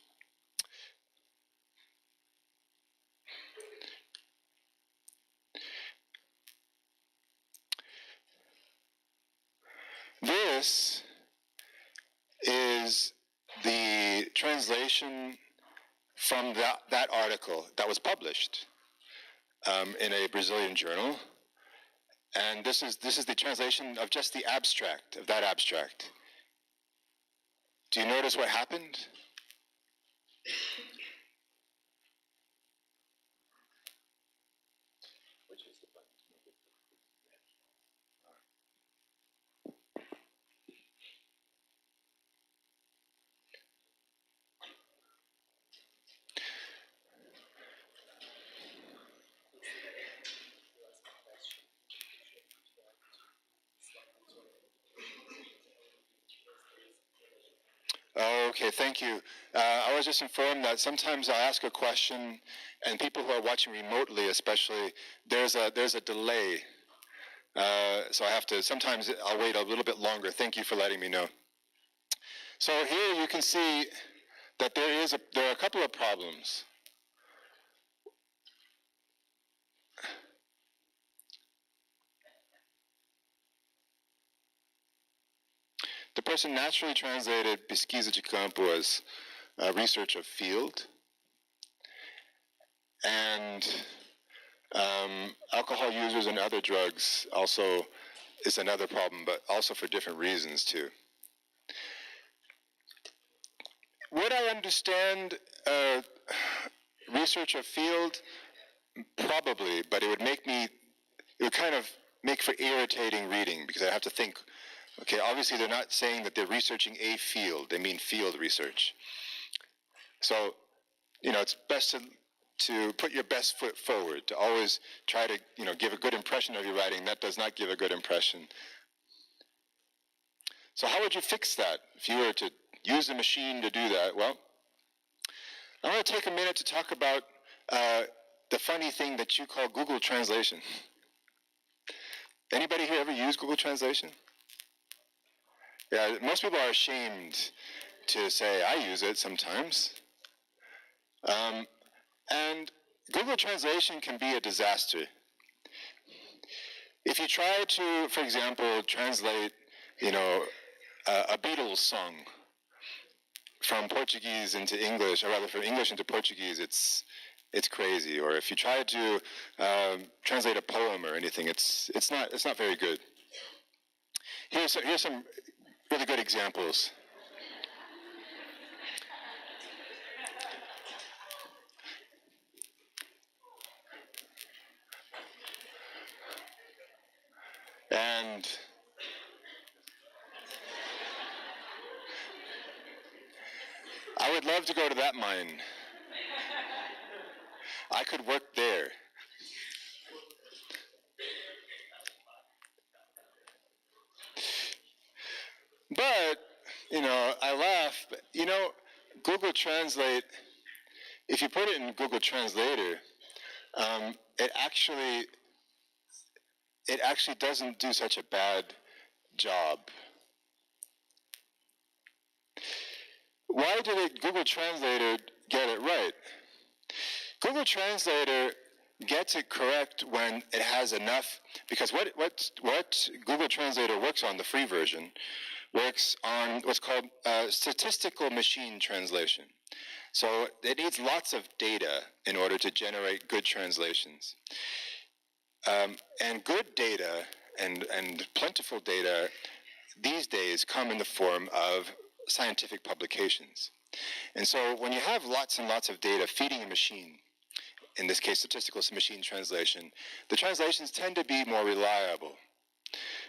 This is the translation from that article that was published in a Brazilian journal. And this is the translation of just the abstract, of that abstract. Do you notice what happened? Okay, thank you. I was just informed that sometimes I'll ask a question, and people who are watching remotely especially, there's a delay. So I have to, sometimes I'll wait a little bit longer. Thank you for letting me know. So here you can see that there are a couple of problems. The person naturally translated pesquisa de campo as research of field, and alcohol users and other drugs also is another problem, but also for different reasons too. Would I understand research of field? Probably, but it would kind of make for irritating reading, because I have to think, okay, obviously they're not saying that they're researching a field, they mean field research. So, it's best to put your best foot forward, to always try to, give a good impression of your writing. That does not give a good impression. So how would you fix that if you were to use a machine to do that? Well, I want to take a minute to talk about the funny thing that you call Google Translation. Anybody here ever use Google Translation? Yeah, most people are ashamed to say, I use it sometimes. And Google Translation can be a disaster. If you try to, for example, translate, a Beatles song from Portuguese into English, or rather from English into Portuguese, it's crazy. Or if you try to translate a poem or anything, it's not very good. Here's some really good examples. And I would love to go to that mine. I could work there. But, I laugh, but, Google Translate, if you put it in Google Translator, it actually doesn't do such a bad job. Why did Google Translator get it right? Google Translator gets it correct when it has enough, because what Google Translator works on, the free version, works on what's called statistical machine translation. So it needs lots of data in order to generate good translations. And good data and plentiful data these days come in the form of scientific publications. And so when you have lots and lots of data feeding a machine, in this case statistical machine translation, the translations tend to be more reliable.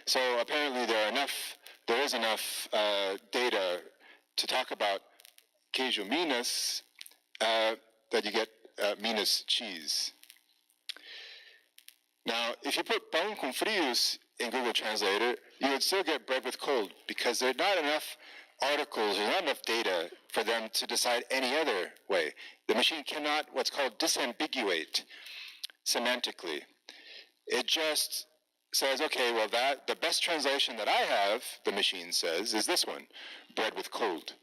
So apparently there is enough data to talk about queijo Minas that you get Minas cheese. Now, if you put pão com frios in Google Translator, you would still get bread with cold, because there are not enough articles, there's not enough data for them to decide any other way. The machine cannot what's called disambiguate semantically. It just says, okay, well, the best translation that I have, the machine says, is this one, bread with cold.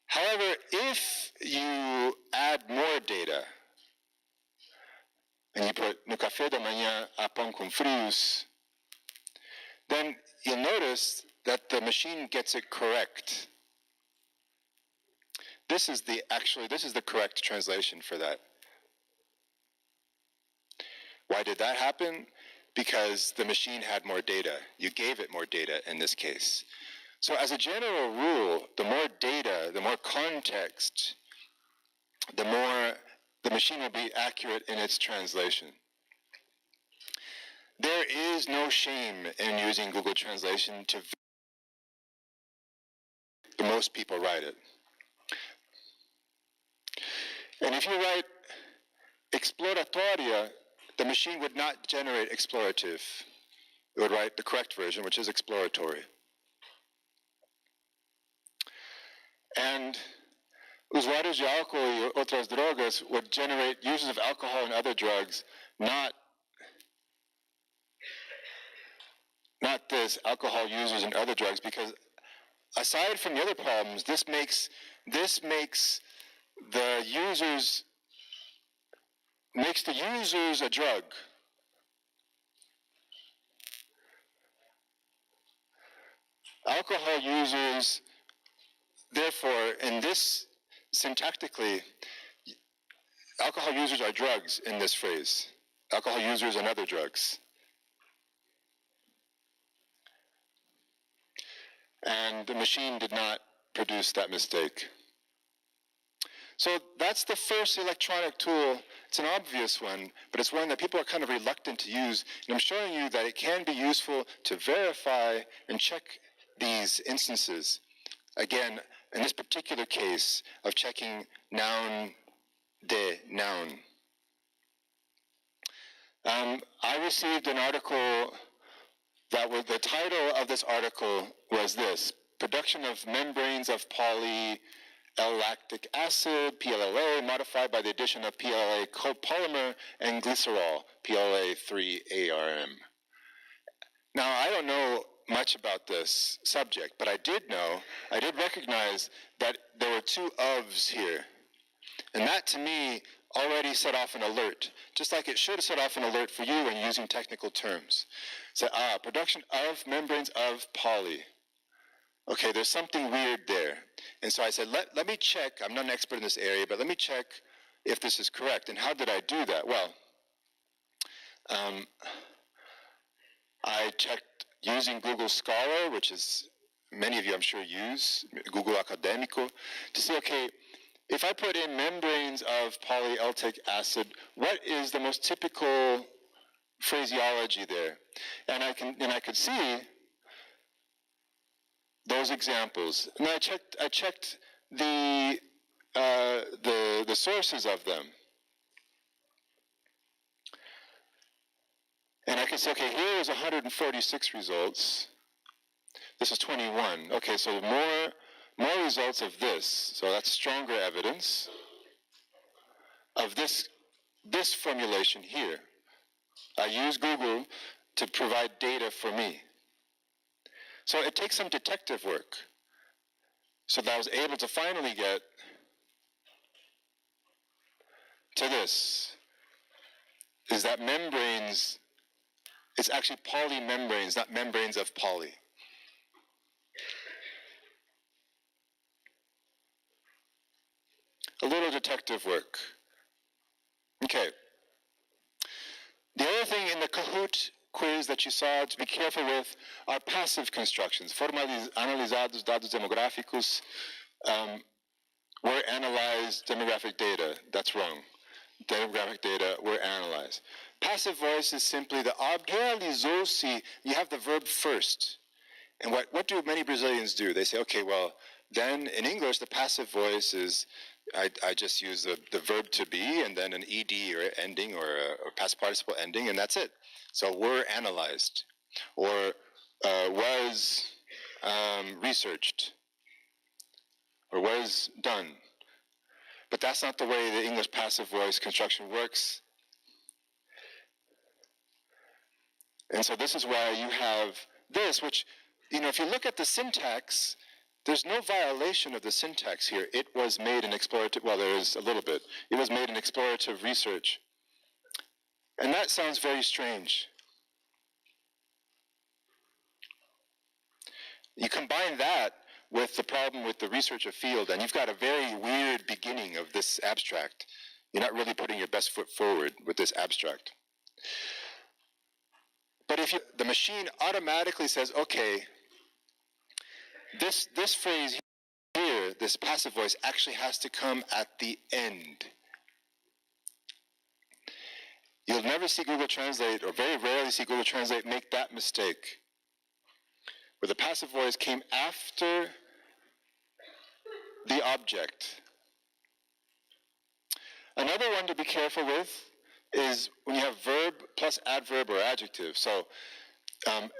However, if you add more data, and you put no café da manhã a pão com frios, then you'll notice that the machine gets it correct. This is the correct translation for that. Why did that happen? Because the machine had more data. You gave it more data in this case. So as a general rule, the more data, the more context, the more the machine will be accurate in its translation. There is no shame in using Google Translation to most people write it. And if you write exploratoria, the machine would not generate explorative. It would write the correct version, which is exploratory. And usuários de álcool e outras drogas would generate users of alcohol and other drugs, not this, alcohol users and other drugs, because aside from the other problems, this makes the users a drug. Alcohol users, therefore, in this syntactically, alcohol users are drugs in this phrase. Alcohol users and other drugs. And the machine did not produce that mistake. So that's the first electronic tool. It's an obvious one, but it's one that people are kind of reluctant to use. And I'm showing you that it can be useful to verify and check these instances. Again, in this particular case of checking noun de noun. I received an article that was, the title of this article was this: Production of Membranes of Poly L-lactic acid, PLLA, modified by the addition of PLLA copolymer and glycerol, PLLA3-ARM. Now, I don't know much about this subject, but I did recognize that there were two ofs here. And that, to me, already set off an alert, just like it should have set off an alert for you when using technical terms. So, production of membranes of poly. Okay, there's something weird there. And so I said, let me check. I'm not an expert in this area, but let me check if this is correct. And how did I do that? Well, I checked using Google Scholar, which is many of you I'm sure use, Google Acadêmico, to see, okay, if I put in membranes of polyaltic acid, what is the most typical phraseology there? And I could see those examples. And I checked the sources of them. And I can say, okay, here is 146 results. This is 21. Okay, so more results of this. So that's stronger evidence of this formulation here. I use Google to provide data for me. So it takes some detective work. So that I was able to finally get to this, is that membranes, it's actually polymembranes, not membranes of poly. A little detective work. Okay. The other thing in the Kahoot quiz that you saw to be careful with are passive constructions. Analisados dados demográficos, were analyzed demographic data. That's wrong. Demographic data were analyzed. Passive voice is simply the realizou-se. You have the verb first. And what do many Brazilians do? They say, okay, well, then in English, the passive voice is, I just use the verb to be and then an ed or ending or past participle ending, and that's it. So were analyzed or was researched or was done. But that's not the way the English passive voice construction works. And so this is why you have this, which, if you look at the syntax, there's no violation of the syntax here. It was made in explorative, well, there is a little bit. It was made in explorative research. And that sounds very strange. You combine that with the problem with the researcher field, and you've got a very weird beginning of this abstract. You're not really putting your best foot forward with this abstract. But if the machine automatically says, okay, this phrase here, this passive voice, actually has to come at the end. You'll never see Google Translate, or very rarely see Google Translate make that mistake, where the passive voice came after the object. Another one to be careful with is when you have verb plus adverb or adjective. So,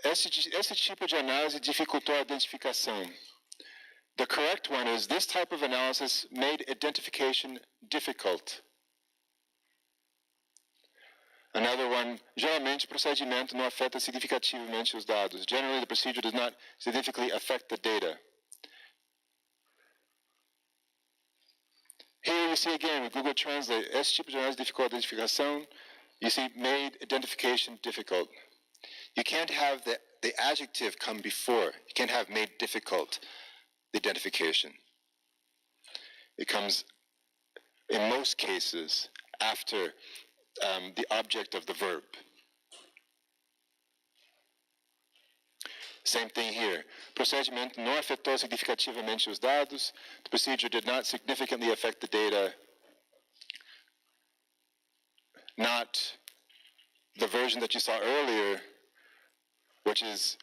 esse tipo de análise dificultou a identificação. The correct one is, this type of analysis made identification difficult. Another one, geralmente o procedimento não afeta significativamente os dados. Generally, the procedure does not significantly affect the data. Here you see again with Google Translate, esse tipo de análise dificulta a identificação. You see, made identification difficult. You can't have the adjective come before. You can't have made difficult the identification. It comes, in most cases, after the object of the verb. Same thing here. Procedimento não afetou significativamente os dados. The procedure did not significantly affect the data. Not the version that you saw earlier, which is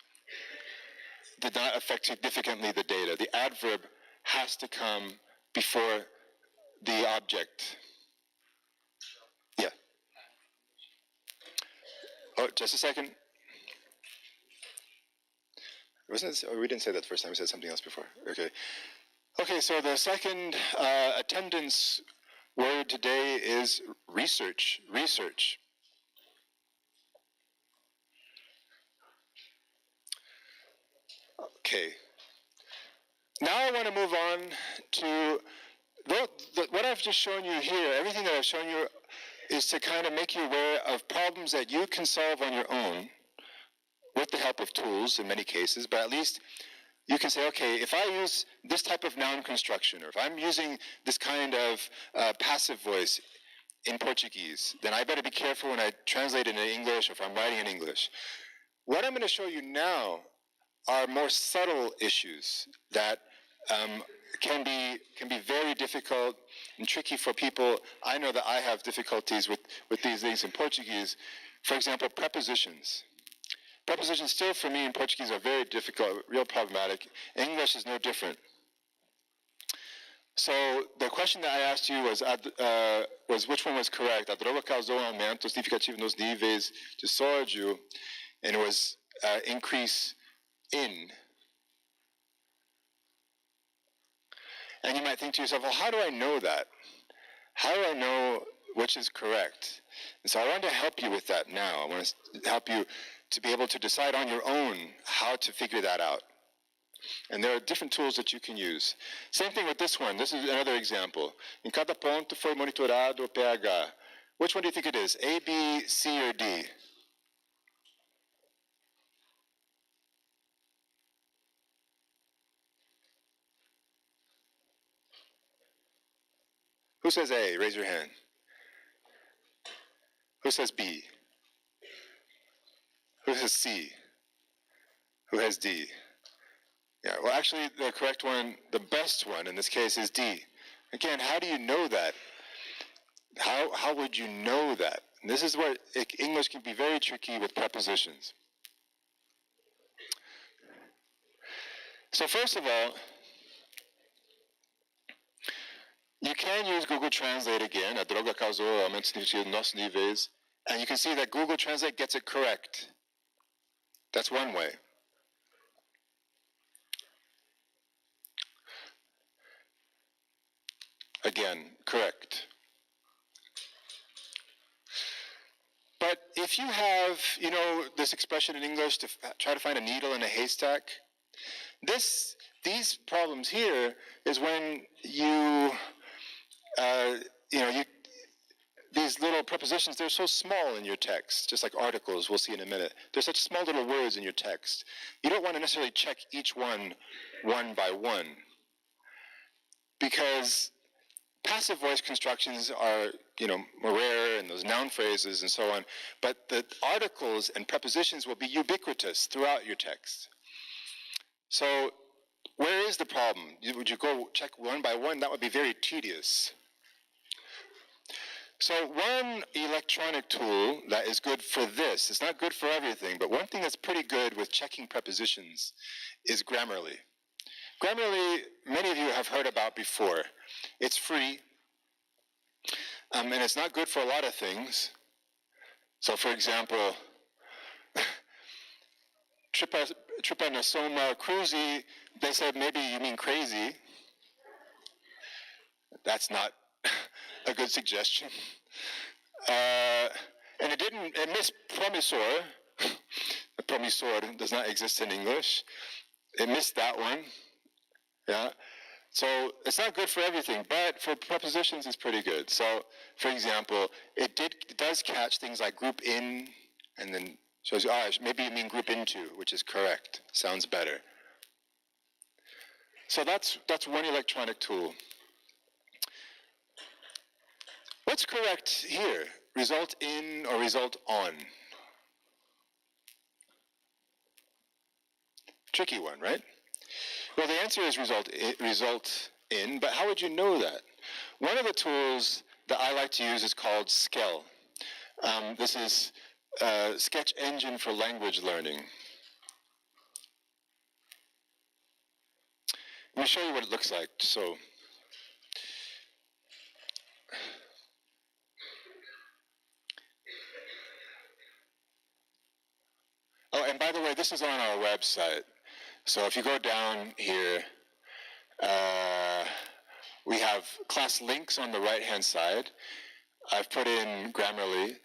did not affect significantly the data. The adverb has to come before the object. Yeah. Oh, just a second. Wasn't it, oh, we didn't say that the first time. We said something else before. Okay. Okay, so the second attendance word today is research. Research. Okay. Now I want to move on to what I've just shown you here. Everything that I've shown you is to kind of make you aware of problems that you can solve on your own with the help of tools in many cases, but at least you can say, okay, if I use this type of noun construction, or if I'm using this kind of passive voice in Portuguese, then I better be careful when I translate it into English or if I'm writing in English. What I'm going to show you now are more subtle issues that can be very difficult and tricky for people. I know that I have difficulties with these things in Portuguese. For example, prepositions. Prepositions still for me in Portuguese are very difficult, real problematic. English is no different. So the question that I asked you was which one was correct? A droga causou aumento significativo nos níveis de sódio, and it was increase in. And you might think to yourself, well, how do I know that? How do I know which is correct? And so I want to help you with that now. I want to help you to be able to decide on your own how to figure that out. And there are different tools that you can use. Same thing with this one. This is another example. Em cada ponto foi monitorado o pH. Which one do you think it is? A, B, C, or D? Who says A? Raise your hand. Who says B? Who has C? Who has D? Yeah, well, actually, the correct one, the best one in this case is D. Again, how do you know that? How would you know that? And this is where English can be very tricky with prepositions. So first of all, you can use Google Translate again. A droga causou aumento significativo nos níveis. And you can see that Google Translate gets it correct. That's one way. Again, correct. But if you have, this expression in English to try to find a needle in a haystack, these problems here is when these little prepositions, they're so small in your text, just like articles we'll see in a minute. They're such small little words in your text. You don't want to necessarily check each one by one, because passive voice constructions are, more rare, and those noun phrases and so on, but the articles and prepositions will be ubiquitous throughout your text. So where is the problem? Would you go check one by one? That would be very tedious. So one electronic tool that is good for this, it's not good for everything, but one thing that's pretty good with checking prepositions is Grammarly. Grammarly, many of you have heard about before. It's free, and it's not good for a lot of things. So for example, trypanosoma cruzi, they said maybe you mean crazy. That's not a good suggestion. And it missed promissor. Promissor does not exist in English. It missed that one. Yeah. So it's not good for everything, but for prepositions it's pretty good. So, for example, it does catch things like group in, and then shows you, maybe you mean group into, which is correct. Sounds better. So that's one electronic tool. What's correct here? Result in or result on? Tricky one, right? Well, the answer is result in, but how would you know that? One of the tools that I like to use is called SKEL. This is Sketch Engine for Language Learning. Let me show you what it looks like. So, oh, and by the way, this is on our website. So if you go down here, we have class links on the right-hand side. I've put in Grammarly.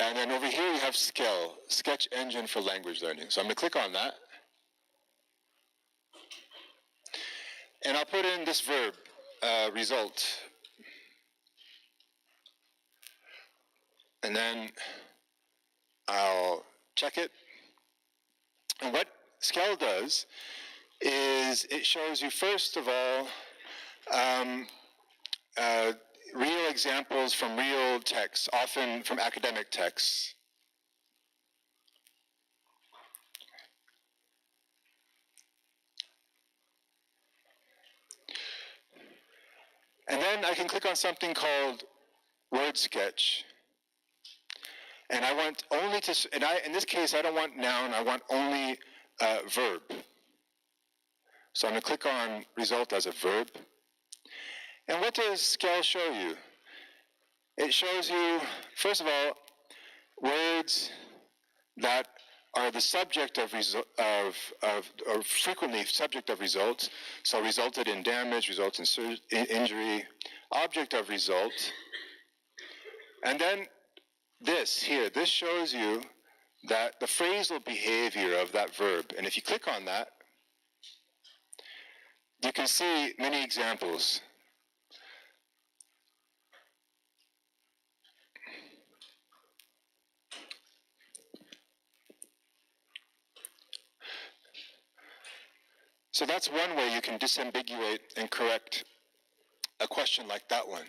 And then over here we have SKEL, Sketch Engine for Language Learning. So I'm going to click on that. And I'll put in this verb, result. And then I'll check it. And what SKEL does is it shows you, first of all, real examples from real texts, often from academic texts. And then I can click on something called Word Sketch. And I want only to, in this case, I don't want noun, I want only verb. So I'm going to click on result as a verb. And what does SKEL show you? It shows you, first of all, words that are the subject of or frequently subject of results. So resulted in damage, result in injury, object of result. And then this here, this shows you that the phrasal behavior of that verb. And if you click on that, you can see many examples. So that's one way you can disambiguate and correct a question like that one,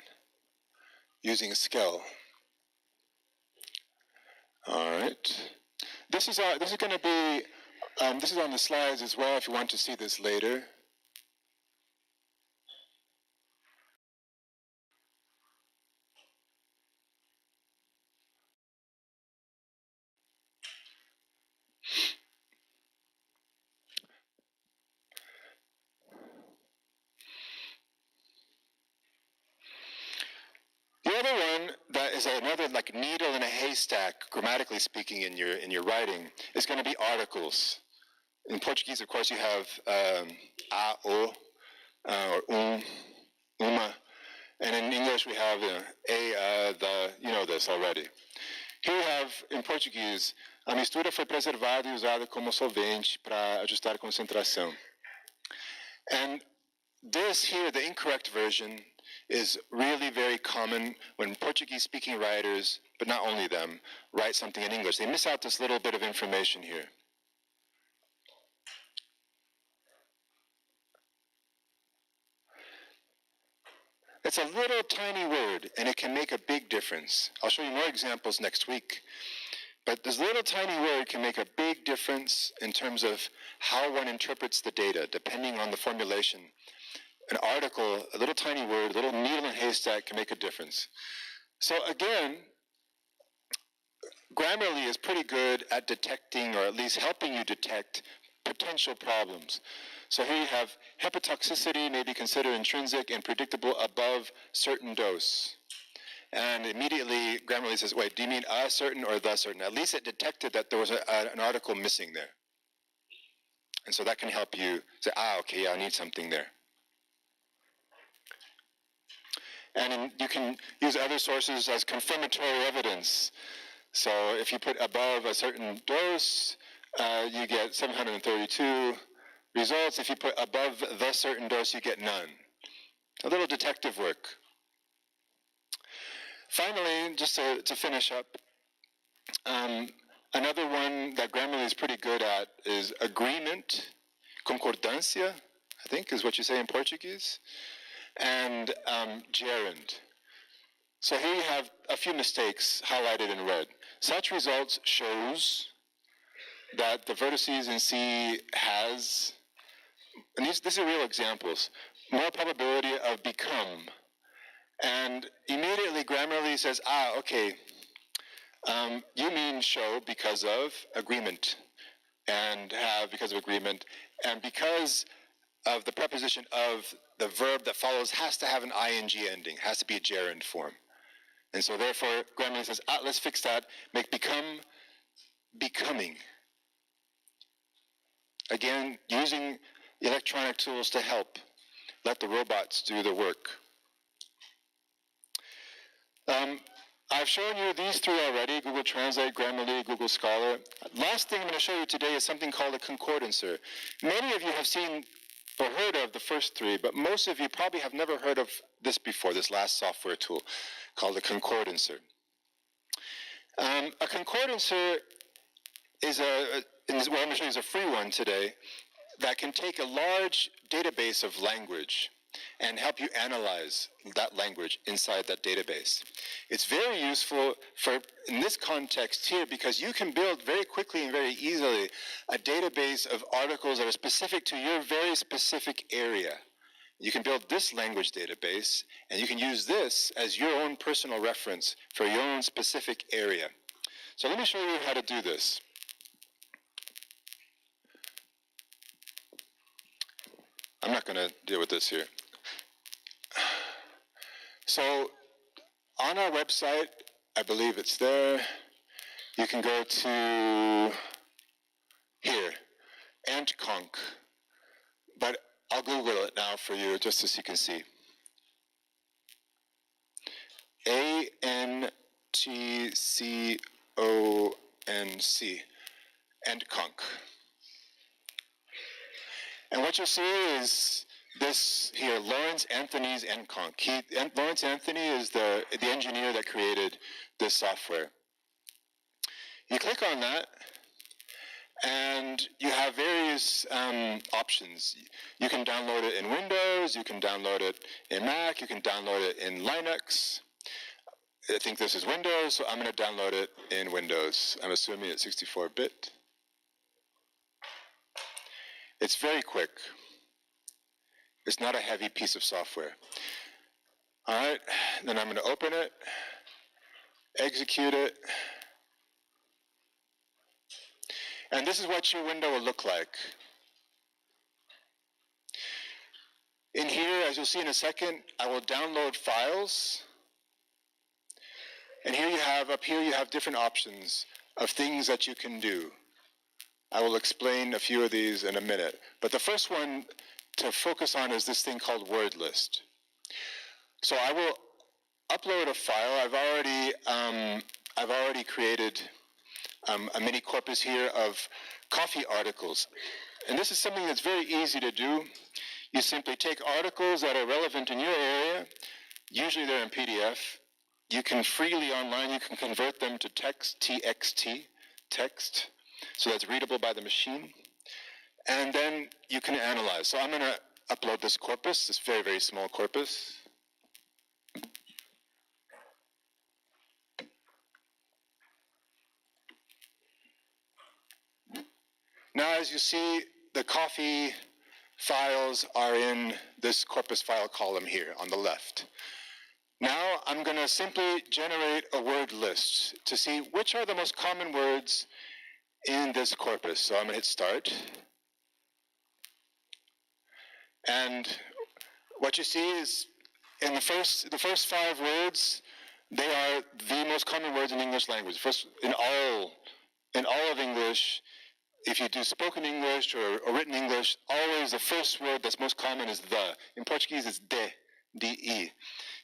using a SKEL. All right. This is going to be, this is on the slides as well if you want to see this later. The other one that is another like needle in a haystack, grammatically speaking, in your writing, is going to be articles. In Portuguese, of course, you have a, o, or uma, and in English we have a, the. You know this already. Here we have in Portuguese, a mistura foi preservada e usada como solvente para ajustar a concentração. And this here, the incorrect version, is really very common when Portuguese-speaking writers, but not only them, write something in English. They miss out this little bit of information here. It's a little tiny word, and it can make a big difference. I'll show you more examples next week. But this little tiny word can make a big difference in terms of how one interprets the data, depending on the formulation. An article, a little tiny word, a little needle in a haystack can make a difference. So again, Grammarly is pretty good at detecting, or at least helping you detect, potential problems. So here you have hepatotoxicity may be considered intrinsic and predictable above certain dose. And immediately Grammarly says, wait, do you mean a certain or the certain? At least it detected that there was an article missing there. And so that can help you say, okay, yeah, I need something there. And you can use other sources as confirmatory evidence. So if you put above a certain dose, you get 732 results. If you put above the certain dose, you get none. A little detective work. Finally, just to finish up, another one that Grammarly is pretty good at is agreement, concordância, I think is what you say in Portuguese, and gerund. So here you have a few mistakes highlighted in red. Such results shows that the vertices in C has, and these are real examples, more probability of become. And immediately Grammarly says, okay, you mean show because of agreement, and have because of agreement, and because of the preposition of the verb that follows has to have an ing ending, has to be a gerund form. And so therefore, Grammarly says, let's fix that, make become, becoming. Again, using electronic tools to help. Let the robots do the work. I've shown you these three already, Google Translate, Grammarly, Google Scholar. Last thing I'm going to show you today is something called a concordancer. Many of you have seen or heard of the first three, but most of you probably have never heard of this before, this last software tool called a concordancer. A concordancer is what I'm going to show you is a free one today that can take a large database of language and help you analyze that language inside that database. It's very useful in this context here because you can build very quickly and very easily a database of articles that are specific to your very specific area. You can build this language database, and you can use this as your own personal reference for your own specific area. So let me show you how to do this. I'm not going to deal with this here. So on our website, I believe it's there, you can go to here, AntConc, but I'll Google it now for you just so you can see. ANTCONC, AntConc. And what you'll see is this here, Lawrence Anthony's AntConc. Lawrence Anthony is the engineer that created this software. You click on that, and you have various options. You can download it in Windows, you can download it in Mac, you can download it in Linux. I think this is Windows, so I'm going to download it in Windows. I'm assuming it's 64-bit. It's very quick. It's not a heavy piece of software. All right, then I'm going to open it, execute it, and this is what your window will look like. In here, as you'll see in a second, I will download files. And here you have, up here you have different options of things that you can do. I will explain a few of these in a minute. But the first one to focus on is this thing called word list. So I will upload a file. I've already created a mini corpus here of coffee articles. And this is something that's very easy to do. You simply take articles that are relevant in your area. Usually they're in PDF. You can freely online, you can convert them to text, TXT, text, so that's readable by the machine. And then you can analyze. So I'm going to upload this corpus, this very, very small corpus. Now, as you see, the coffee files are in this corpus file column here on the left. Now, I'm going to simply generate a word list to see which are the most common words in this corpus. So I'm going to hit start. And what you see is in the first 5 words, they are the most common words in English language. First, in all of English, if you do spoken English or written English, always the first word that's most common is the. In Portuguese, it's de, de.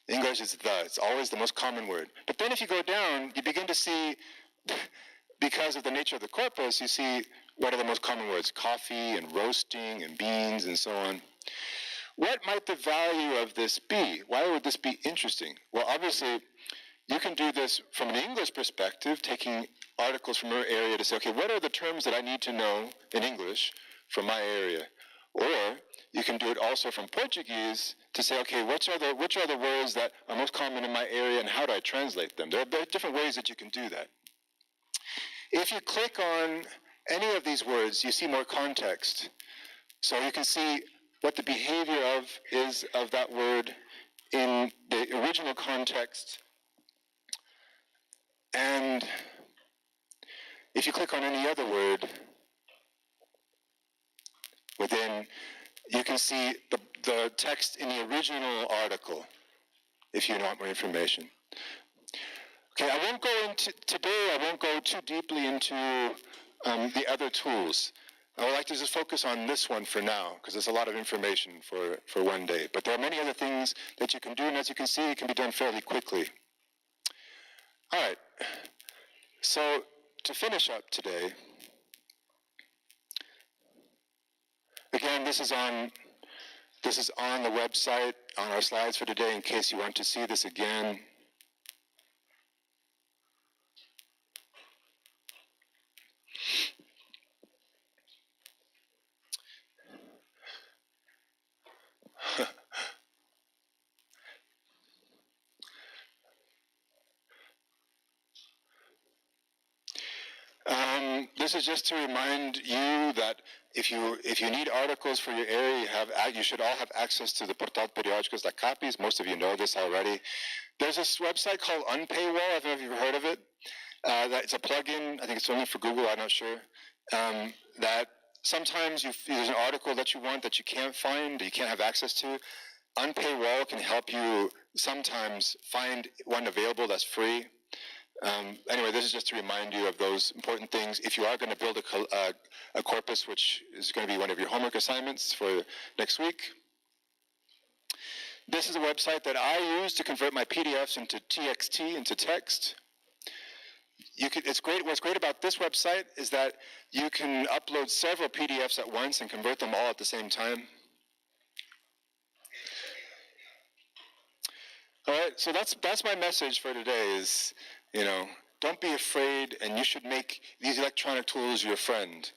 English is the. It's always the most common word. But then if you go down, you begin to see, because of the nature of the corpus, you see what are the most common words: coffee and roasting and beans and so on. What might the value of this be? Why would this be interesting? Well, obviously, you can do this from an English perspective, taking articles from your area to say, okay, what are the terms that I need to know in English from my area? Or you can do it also from Portuguese to say, okay, which are the words that are most common in my area and how do I translate them? There are different ways that you can do that. If you click on any of these words, you see more context. So you can see what the behavior is of that word in the original context. And if you click on any other word within, you can see the text in the original article, if you want more information. Okay, I won't go too deeply into the other tools. I would like to just focus on this one for now, because there's a lot of information for one day. But there are many other things that you can do, and as you can see, it can be done fairly quickly. All right, so to finish up today, again, this is on the website, on our slides for today, in case you want to see this again. This is just to remind you that if you need articles for your area, you should all have access to the Portal Periódicos da Capes. Most of you know this already. There's this website called Unpaywall. I don't know if you've heard of it. It's a plugin. I think it's only for Google. I'm not sure. That sometimes there's an article that you want that you can't find, that you can't have access to. Unpaywall can help you sometimes find one available that's free. Anyway, this is just to remind you of those important things. If you are going to build a corpus, which is going to be one of your homework assignments for next week, this is a website that I use to convert my PDFs into TXT, into text. It's great. What's great about this website is that you can upload several PDFs at once and convert them all at the same time. All right, so that's my message for today is, don't be afraid, and you should make these electronic tools your friend.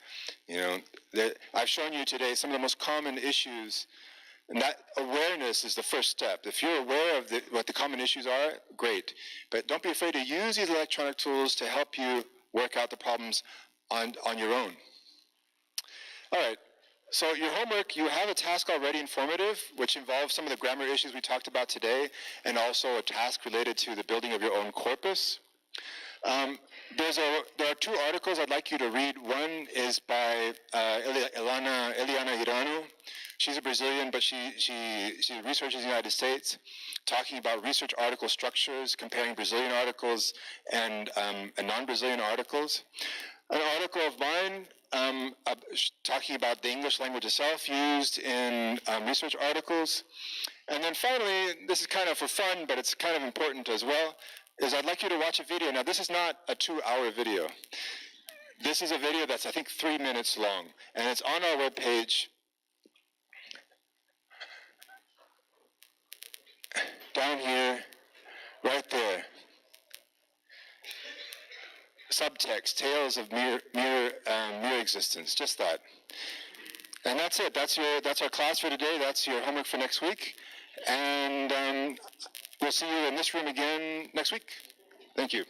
I've shown you today some of the most common issues, and that awareness is the first step. If you're aware of what the common issues are, great. But don't be afraid to use these electronic tools to help you work out the problems on your own. All right. So your homework, you have a task already in formative, which involves some of the grammar issues we talked about today, and also a task related to the building of your own corpus. There are two articles I'd like you to read. One is by Eliana Hirano. She's a Brazilian, but she researches in the United States, talking about research article structures, comparing Brazilian articles and non-Brazilian articles. An article of mine talking about the English language itself used in research articles. And then finally, this is kind of for fun, but it's kind of important as well, is I'd like you to watch a video. Now, this is not a 2-hour video. This is a video that's, I think, 3 minutes long, and it's on our webpage. Down here, right there. Subtext, tales of mere existence, just that. And that's it. That's our class for today. That's your homework for next week. And we'll see you in this room again next week. Thank you.